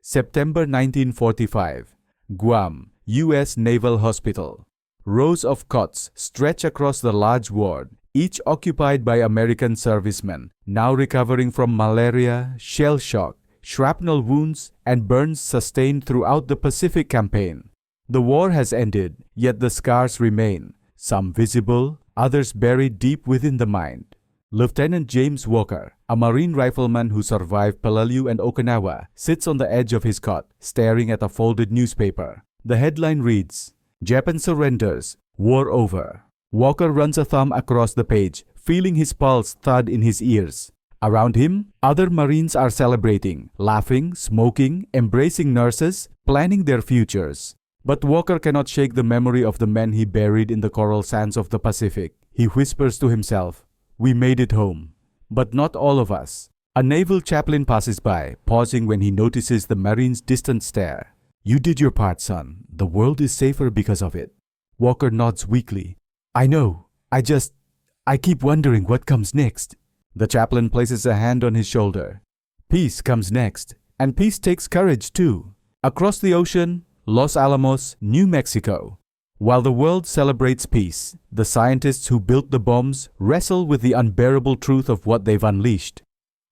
September 1945, Guam, U.S. Naval Hospital. Rows of cots stretch across the large ward, each occupied by American servicemen, now recovering from malaria, shell shock, shrapnel wounds, and burns sustained throughout the Pacific campaign. The war has ended, yet the scars remain, some visible, others buried deep within the mind. Lieutenant James Walker, a Marine rifleman who survived Peleliu and Okinawa, sits on the edge of his cot, staring at a folded newspaper. The headline reads, "Japan surrenders, war over." Walker runs a thumb across the page, feeling his pulse thud in his ears. Around him, other Marines are celebrating, laughing, smoking, embracing nurses, planning their futures. But Walker cannot shake the memory of the men he buried in the coral sands of the Pacific. He whispers to himself, "We made it home." But not all of us. A naval chaplain passes by, pausing when he notices the Marine's distant stare. "You did your part, son. The world is safer because of it." Walker nods weakly. "I know. I keep wondering what comes next." The chaplain places a hand on his shoulder. "Peace comes next. And peace takes courage too." Across the ocean, Los Alamos, New Mexico. While the world celebrates peace, the scientists who built the bombs wrestle with the unbearable truth of what they've unleashed.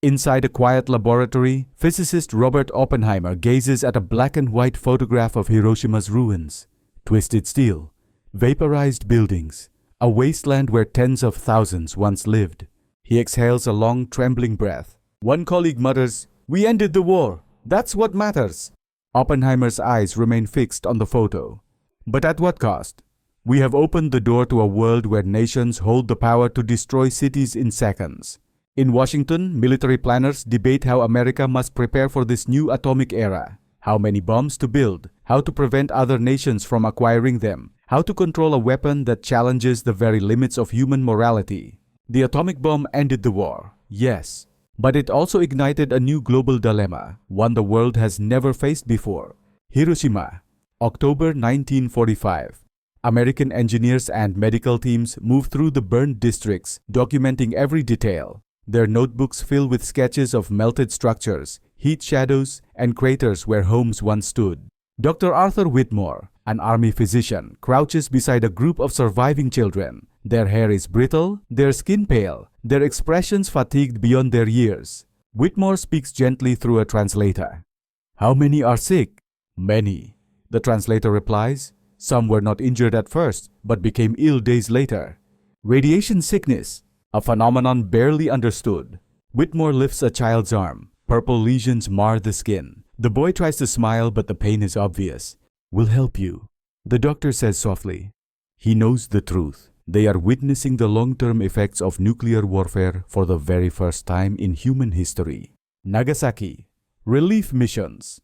Inside a quiet laboratory, physicist Robert Oppenheimer gazes at a black and white photograph of Hiroshima's ruins. Twisted steel, vaporized buildings, a wasteland where tens of thousands once lived. He exhales a long, trembling breath. One colleague mutters, "We ended the war. That's what matters." Oppenheimer's eyes remain fixed on the photo. But at what cost? "We have opened the door to a world where nations hold the power to destroy cities in seconds." In Washington, military planners debate how America must prepare for this new atomic era. How many bombs to build, how to prevent other nations from acquiring them, how to control a weapon that challenges the very limits of human morality. The atomic bomb ended the war, yes. But it also ignited a new global dilemma, one the world has never faced before. Hiroshima, October 1945. American engineers and medical teams move through the burned districts, documenting every detail. Their notebooks fill with sketches of melted structures, heat shadows, and craters where homes once stood. Dr. Arthur Whitmore, an army physician, crouches beside a group of surviving children. Their hair is brittle, their skin pale, their expressions fatigued beyond their years. Whitmore speaks gently through a translator. "How many are sick?" "Many." The translator replies, "Some were not injured at first, but became ill days later." Radiation sickness, a phenomenon barely understood. Whitmore lifts a child's arm. Purple lesions mar the skin. The boy tries to smile, but the pain is obvious. "We'll help you," the doctor says softly. He knows the truth. They are witnessing the long-term effects of nuclear warfare for the very first time in human history. Nagasaki. Relief missions.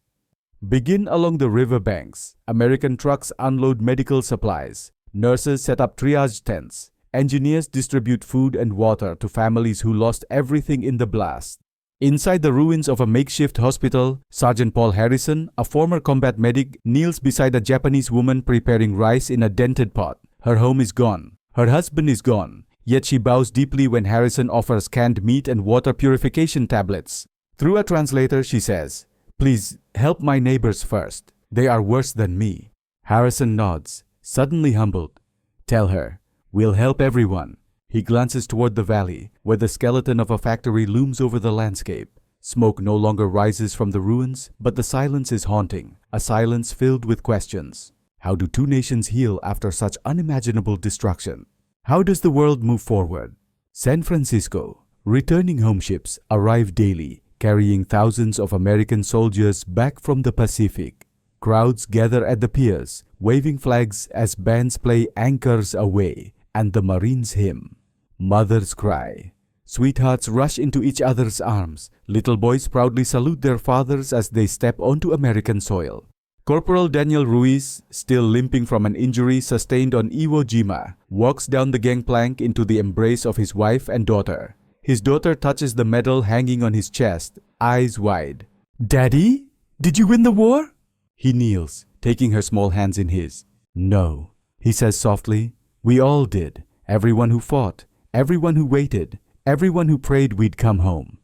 Begin along the river banks. American trucks unload medical supplies. Nurses set up triage tents. Engineers distribute food and water to families who lost everything in the blast. Inside the ruins of a makeshift hospital, Sergeant Paul Harrison, a former combat medic, kneels beside a Japanese woman preparing rice in a dented pot. Her home is gone. Her husband is gone. Yet she bows deeply when Harrison offers canned meat and water purification tablets. Through a translator, she says, "Please help my neighbors first. They are worse than me." Harrison nods, suddenly humbled. "Tell her, we'll help everyone." He glances toward the valley, where the skeleton of a factory looms over the landscape. Smoke no longer rises from the ruins, but the silence is haunting, a silence filled with questions. How do two nations heal after such unimaginable destruction? How does the world move forward? San Francisco. Returning home ships arrive daily, carrying thousands of American soldiers back from the Pacific. Crowds gather at the piers, waving flags as bands play "Anchors Away" and the Marines hymn. Mothers cry. Sweethearts rush into each other's arms. Little boys proudly salute their fathers as they step onto American soil. Corporal Daniel Ruiz, still limping from an injury sustained on Iwo Jima, walks down the gangplank into the embrace of his wife and daughter. His daughter touches the medal hanging on his chest, eyes wide. "Daddy, did you win the war?" He kneels, taking her small hands in his. "No," he says softly. "We all did. Everyone who fought, everyone who waited, everyone who prayed we'd come home."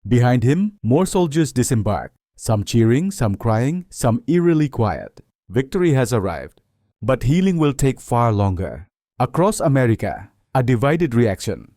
Behind him, more soldiers disembark. Some cheering, some crying, some eerily quiet. Victory has arrived. But healing will take far longer. Across America, a divided reaction.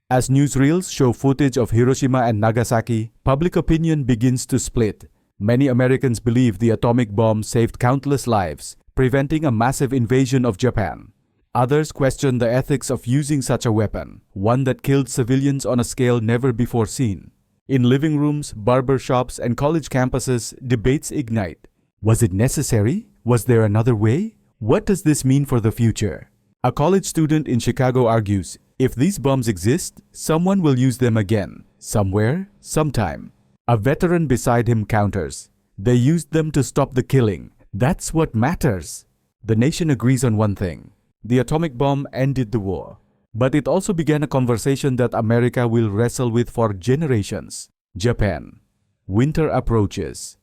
As newsreels show footage of Hiroshima and Nagasaki, public opinion begins to split. Many Americans believe the atomic bomb saved countless lives, preventing a massive invasion of Japan. Others question the ethics of using such a weapon, one that killed civilians on a scale never before seen. In living rooms, barber shops, and college campuses, debates ignite. Was it necessary? Was there another way? What does this mean for the future? A college student in Chicago argues, if these bombs exist, someone will use them again. Somewhere, sometime. A veteran beside him counters. They used them to stop the killing. That's what matters. The nation agrees on one thing. The atomic bomb ended the war. But it also began a conversation that America will wrestle with for generations. Japan. Winter approaches.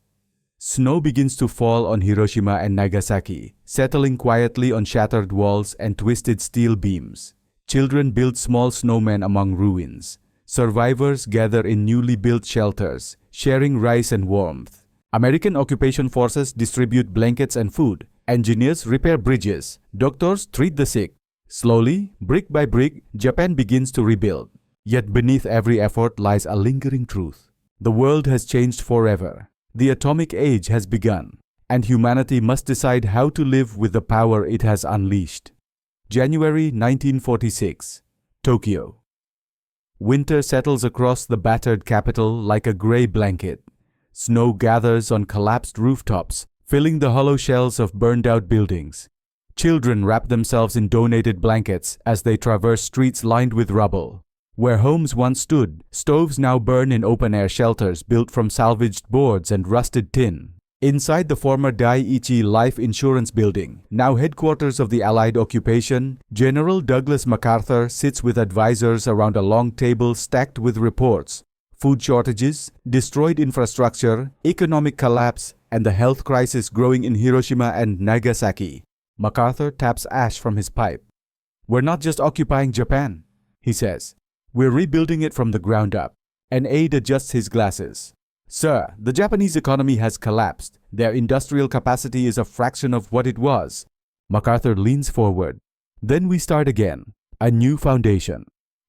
Snow begins to fall on Hiroshima and Nagasaki, settling quietly on shattered walls and twisted steel beams. Children build small snowmen among ruins. Survivors gather in newly built shelters, sharing rice and warmth. American occupation forces distribute blankets and food. Engineers repair bridges. Doctors treat the sick. Slowly, brick by brick, Japan begins to rebuild. Yet beneath every effort lies a lingering truth. The world has changed forever. The atomic age has begun, and humanity must decide how to live with the power it has unleashed. January 1946, Tokyo. Winter settles across the battered capital like a gray blanket. Snow gathers on collapsed rooftops, filling the hollow shells of burned-out buildings. Children wrap themselves in donated blankets as they traverse streets lined with rubble. Where homes once stood, stoves now burn in open-air shelters built from salvaged boards and rusted tin. Inside the former Daiichi Life Insurance Building, now headquarters of the Allied occupation, General Douglas MacArthur sits with advisors around a long table stacked with reports. Food shortages, destroyed infrastructure, economic collapse, and the health crisis growing in Hiroshima and Nagasaki. MacArthur taps ash from his pipe. "We're not just occupying Japan," he says. "We're rebuilding it from the ground up." An aide adjusts his glasses. "Sir, the Japanese economy has collapsed. Their industrial capacity is a fraction of what it was." MacArthur leans forward. "Then we start again. A new foundation.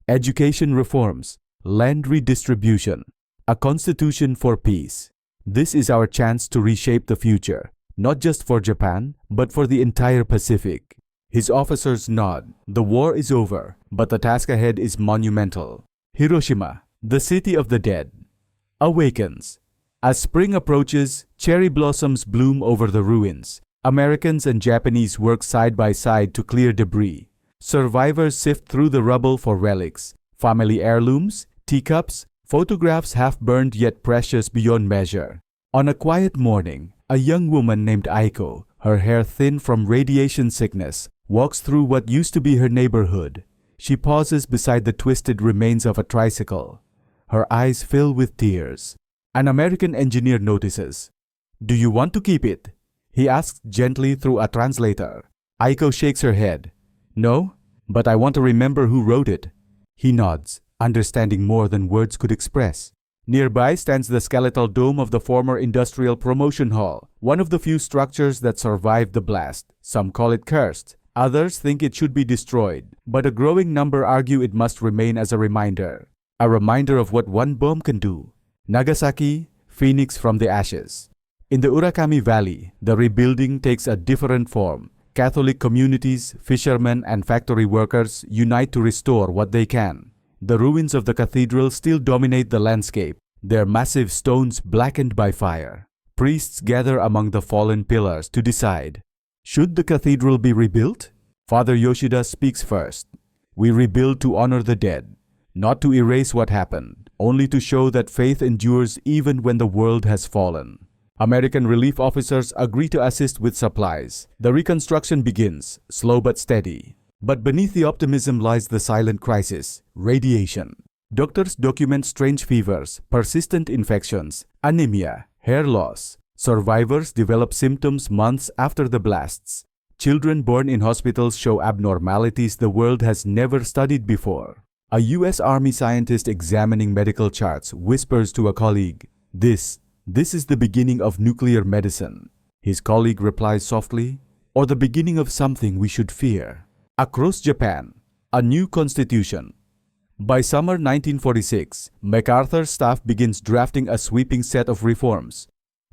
Education reforms. Land redistribution. A constitution for peace. This is our chance to reshape the future, not just for Japan, but for the entire Pacific." His officers nod. The war is over, but the task ahead is monumental. Hiroshima, the city of the dead, awakens. As spring approaches, cherry blossoms bloom over the ruins. Americans and Japanese work side by side to clear debris. Survivors sift through the rubble for relics, family heirlooms, teacups, photographs half burned yet precious beyond measure. On a quiet morning, a young woman named Aiko, her hair thin from radiation sickness, walks through what used to be her neighborhood. She pauses beside the twisted remains of a tricycle. Her eyes fill with tears. An American engineer notices. "Do you want to keep it?" he asks gently through a translator. Aiko shakes her head. "No, but I want to remember who wrote it." He nods, understanding more than words could express. Nearby stands the skeletal dome of the former Industrial Promotion Hall, one of the few structures that survived the blast. Some call it cursed. Others think it should be destroyed, but a growing number argue it must remain as a reminder of what one bomb can do. Nagasaki, phoenix from the ashes. In the Urakami Valley, the rebuilding takes a different form. Catholic communities, fishermen, and factory workers unite to restore what they can. The ruins of the cathedral still dominate the landscape, their massive stones blackened by fire. Priests gather among the fallen pillars to decide. Should the cathedral be rebuilt? Father Yoshida speaks first. "We rebuild to honor the dead, not to erase what happened, only to show that faith endures even when the world has fallen." American relief officers agree to assist with supplies. The reconstruction begins, slow but steady. But beneath the optimism lies the silent crisis: radiation. Doctors document strange fevers, persistent infections, anemia, hair loss. Survivors develop symptoms months after the blasts. Children born in hospitals show abnormalities the world has never studied before. A U.S. Army scientist examining medical charts whispers to a colleague, This is the beginning of nuclear medicine." His colleague replies softly, "Or the beginning of something we should fear." Across Japan, a new constitution. By summer 1946, MacArthur's staff begins drafting a sweeping set of reforms.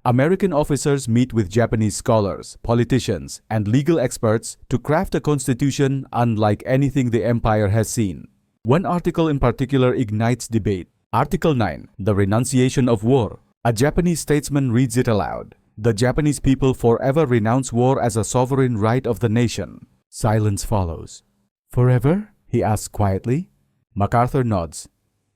American officers meet with Japanese scholars, politicians, and legal experts to craft a constitution unlike anything the empire has seen. One article in particular ignites debate. Article 9, the renunciation of war. A Japanese statesman reads it aloud. "The Japanese people forever renounce war as a sovereign right of the nation." Silence follows. "Forever?" he asks quietly. MacArthur nods.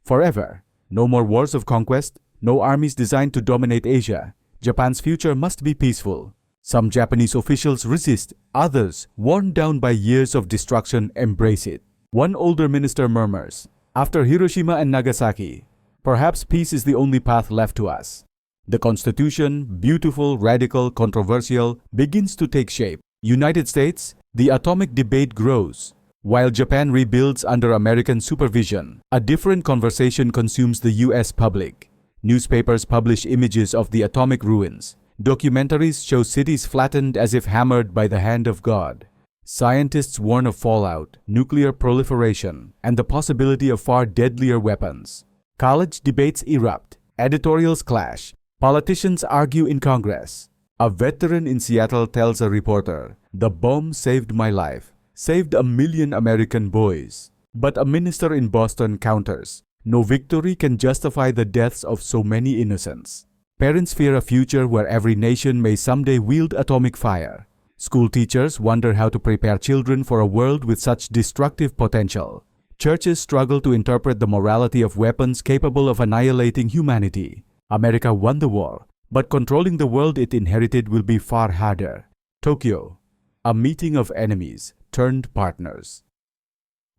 "Forever. No more wars of conquest, no armies designed to dominate Asia. Japan's future must be peaceful. Some Japanese officials resist, others, worn down by years of destruction, embrace it. One older minister murmurs, "After Hiroshima and Nagasaki, perhaps peace is the only path left to us." The Constitution, beautiful, radical, controversial, begins to take shape. United States, the atomic debate grows. While Japan rebuilds under American supervision, a different conversation consumes the US public. Newspapers publish images of the atomic ruins. Documentaries show cities flattened as if hammered by the hand of God. Scientists warn of fallout, nuclear proliferation, and the possibility of far deadlier weapons. College debates erupt. Editorials clash. Politicians argue in Congress. A veteran in Seattle tells a reporter, "The bomb saved my life, saved 1 million American boys." But a minister in Boston counters, "No victory can justify the deaths of so many innocents." Parents fear a future where every nation may someday wield atomic fire. School teachers wonder how to prepare children for a world with such destructive potential. Churches struggle to interpret the morality of weapons capable of annihilating humanity. America won the war, but controlling the world it inherited will be far harder. Tokyo, a meeting of enemies turned partners.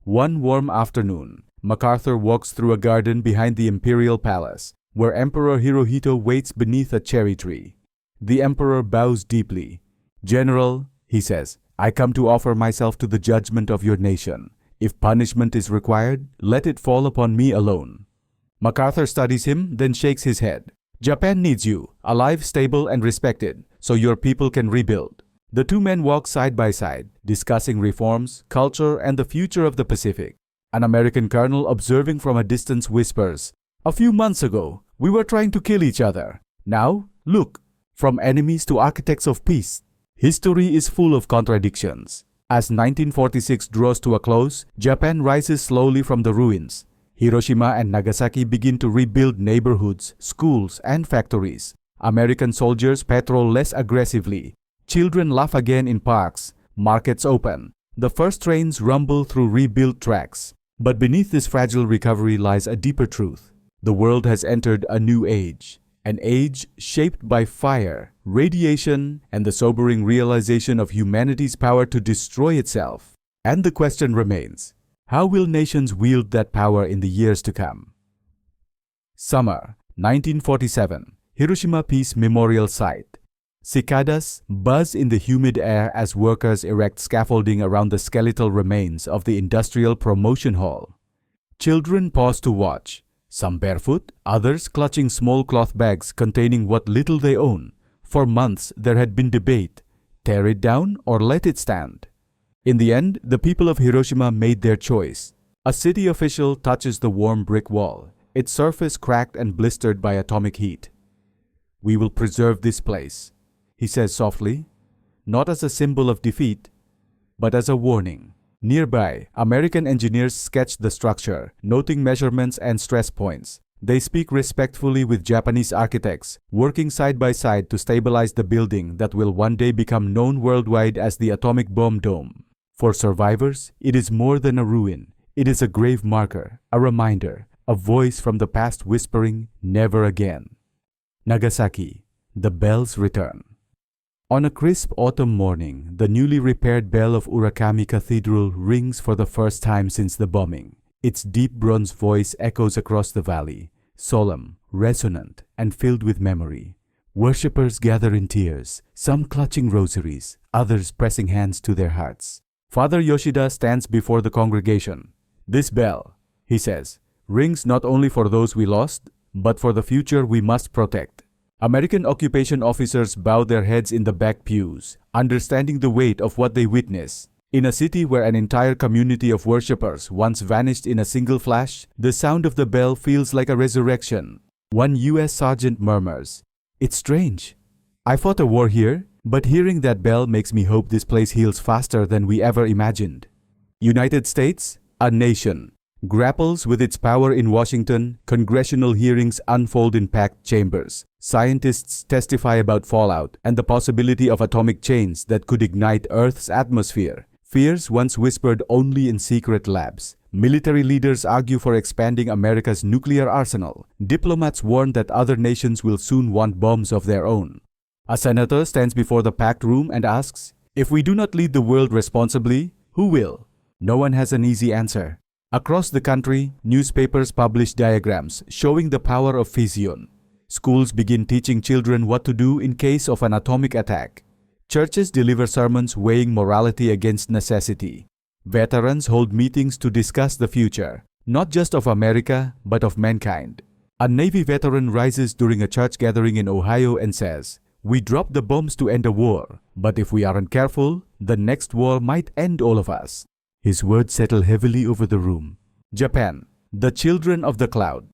One warm afternoon, MacArthur walks through a garden behind the imperial palace, where Emperor Hirohito waits beneath a cherry tree. The emperor bows deeply. "General," he says, "I come to offer myself to the judgment of your nation. If punishment is required, let it fall upon me alone." MacArthur studies him, then shakes his head. "Japan needs you, alive, stable, and respected, so your people can rebuild." The two men walk side by side, discussing reforms, culture, and the future of the Pacific. An American colonel observing from a distance whispers, "A few months ago, we were trying to kill each other. Now, look, from enemies to architects of peace." History is full of contradictions. As 1946 draws to a close, Japan rises slowly from the ruins. Hiroshima and Nagasaki begin to rebuild neighborhoods, schools, and factories. American soldiers patrol less aggressively. Children laugh again in parks. Markets open. The first trains rumble through rebuilt tracks. But beneath this fragile recovery lies a deeper truth. The world has entered a new age. An age shaped by fire, radiation, and the sobering realization of humanity's power to destroy itself. And the question remains, how will nations wield that power in the years to come? Summer, 1947, Hiroshima Peace Memorial Site. Cicadas buzz in the humid air as workers erect scaffolding around the skeletal remains of the Industrial Promotion Hall. Children pause to watch, some barefoot, others clutching small cloth bags containing what little they own. For months there had been debate, tear it down or let it stand. In the end, the people of Hiroshima made their choice. A city official touches the warm brick wall, its surface cracked and blistered by atomic heat. "We will preserve this place," he says softly, not as a symbol of defeat, but as a warning. Nearby, American engineers sketch the structure, noting measurements and stress points. They speak respectfully with Japanese architects, working side by side to stabilize the building that will one day become known worldwide as the atomic bomb dome. For survivors, it is more than a ruin. It is a grave marker, a reminder, a voice from the past whispering, "Never again." Nagasaki, the bells return. On a crisp autumn morning, the newly repaired bell of Urakami Cathedral rings for the first time since the bombing. Its deep bronze voice echoes across the valley, solemn, resonant, and filled with memory. Worshippers gather in tears, some clutching rosaries, others pressing hands to their hearts. Father Yoshida stands before the congregation. "This bell," he says, "rings not only for those we lost, but for the future we must protect." American occupation officers bow their heads in the back pews, understanding the weight of what they witness. In a city where an entire community of worshippers once vanished in a single flash, the sound of the bell feels like a resurrection. One U.S. sergeant murmurs, "It's strange. I fought a war here, but hearing that bell makes me hope this place heals faster than we ever imagined." United States, a nation, grapples with its power in Washington. Congressional hearings unfold in packed chambers. Scientists testify about fallout and the possibility of atomic chains that could ignite Earth's atmosphere. Fears once whispered only in secret labs. Military leaders argue for expanding America's nuclear arsenal. Diplomats warn that other nations will soon want bombs of their own. A senator stands before the packed room and asks, "If we do not lead the world responsibly, who will?" No one has an easy answer. Across the country, newspapers publish diagrams showing the power of fission. Schools begin teaching children what to do in case of an atomic attack. Churches deliver sermons weighing morality against necessity. Veterans hold meetings to discuss the future, not just of America, but of mankind. A Navy veteran rises during a church gathering in Ohio and says, "We dropped the bombs to end a war, but if we aren't careful, the next war might end all of us." His words settle heavily over the room. Japan, the children of the cloud.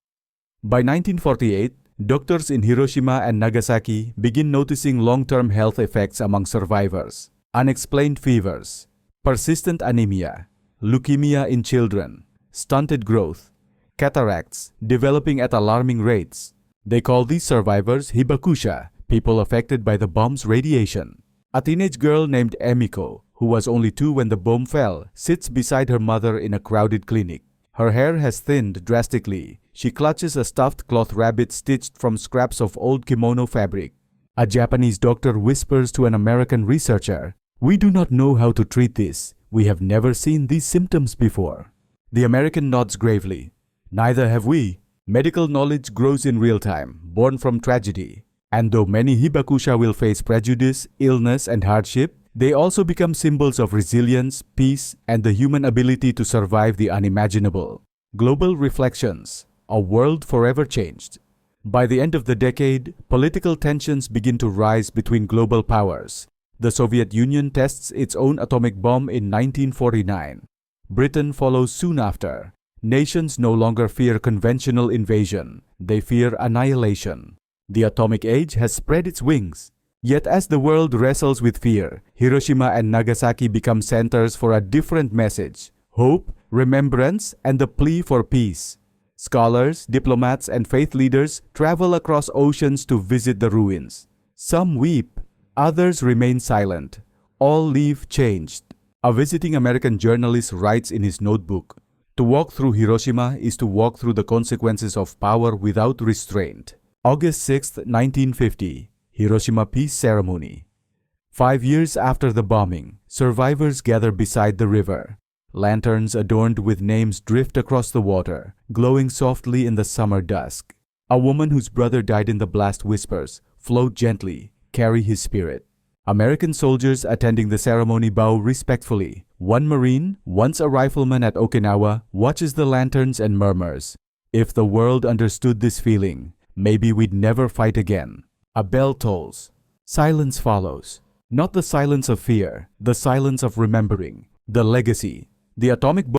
By 1948, doctors in Hiroshima and Nagasaki begin noticing long-term health effects among survivors. Unexplained fevers, persistent anemia, leukemia in children, stunted growth, cataracts developing at alarming rates. They call these survivors hibakusha, people affected by the bomb's radiation. A teenage girl named Emiko, who was only 2 when the bomb fell, sits beside her mother in a crowded clinic. Her hair has thinned drastically. She clutches a stuffed cloth rabbit stitched from scraps of old kimono fabric. A Japanese doctor whispers to an American researcher, "We do not know how to treat this. We have never seen these symptoms before." The American nods gravely. "Neither have we." Medical knowledge grows in real time, born from tragedy. And though many hibakusha will face prejudice, illness, and hardship, they also become symbols of resilience, peace, and the human ability to survive the unimaginable. Global reflections. A world forever changed. By the end of the decade, political tensions begin to rise between global powers. The Soviet Union tests its own atomic bomb in 1949. Britain follows soon after. Nations no longer fear conventional invasion. They fear annihilation. The atomic age has spread its wings. Yet as the world wrestles with fear, Hiroshima and Nagasaki become centers for a different message: hope, remembrance, and the plea for peace. Scholars, diplomats, and faith leaders travel across oceans to visit the ruins. Some weep, others remain silent. All leave changed. A visiting American journalist writes in his notebook, "To walk through Hiroshima is to walk through the consequences of power without restraint." August 6, 1950, Hiroshima Peace Ceremony. 5 years after the bombing, survivors gather beside the river. Lanterns adorned with names drift across the water, glowing softly in the summer dusk. A woman whose brother died in the blast whispers, "Float gently, carry his spirit." American soldiers attending the ceremony bow respectfully. One Marine, once a rifleman at Okinawa, watches the lanterns and murmurs, "If the world understood this feeling, maybe we'd never fight again." A bell tolls. Silence follows. Not the silence of fear, the silence of remembering. The legacy. The atomic bomb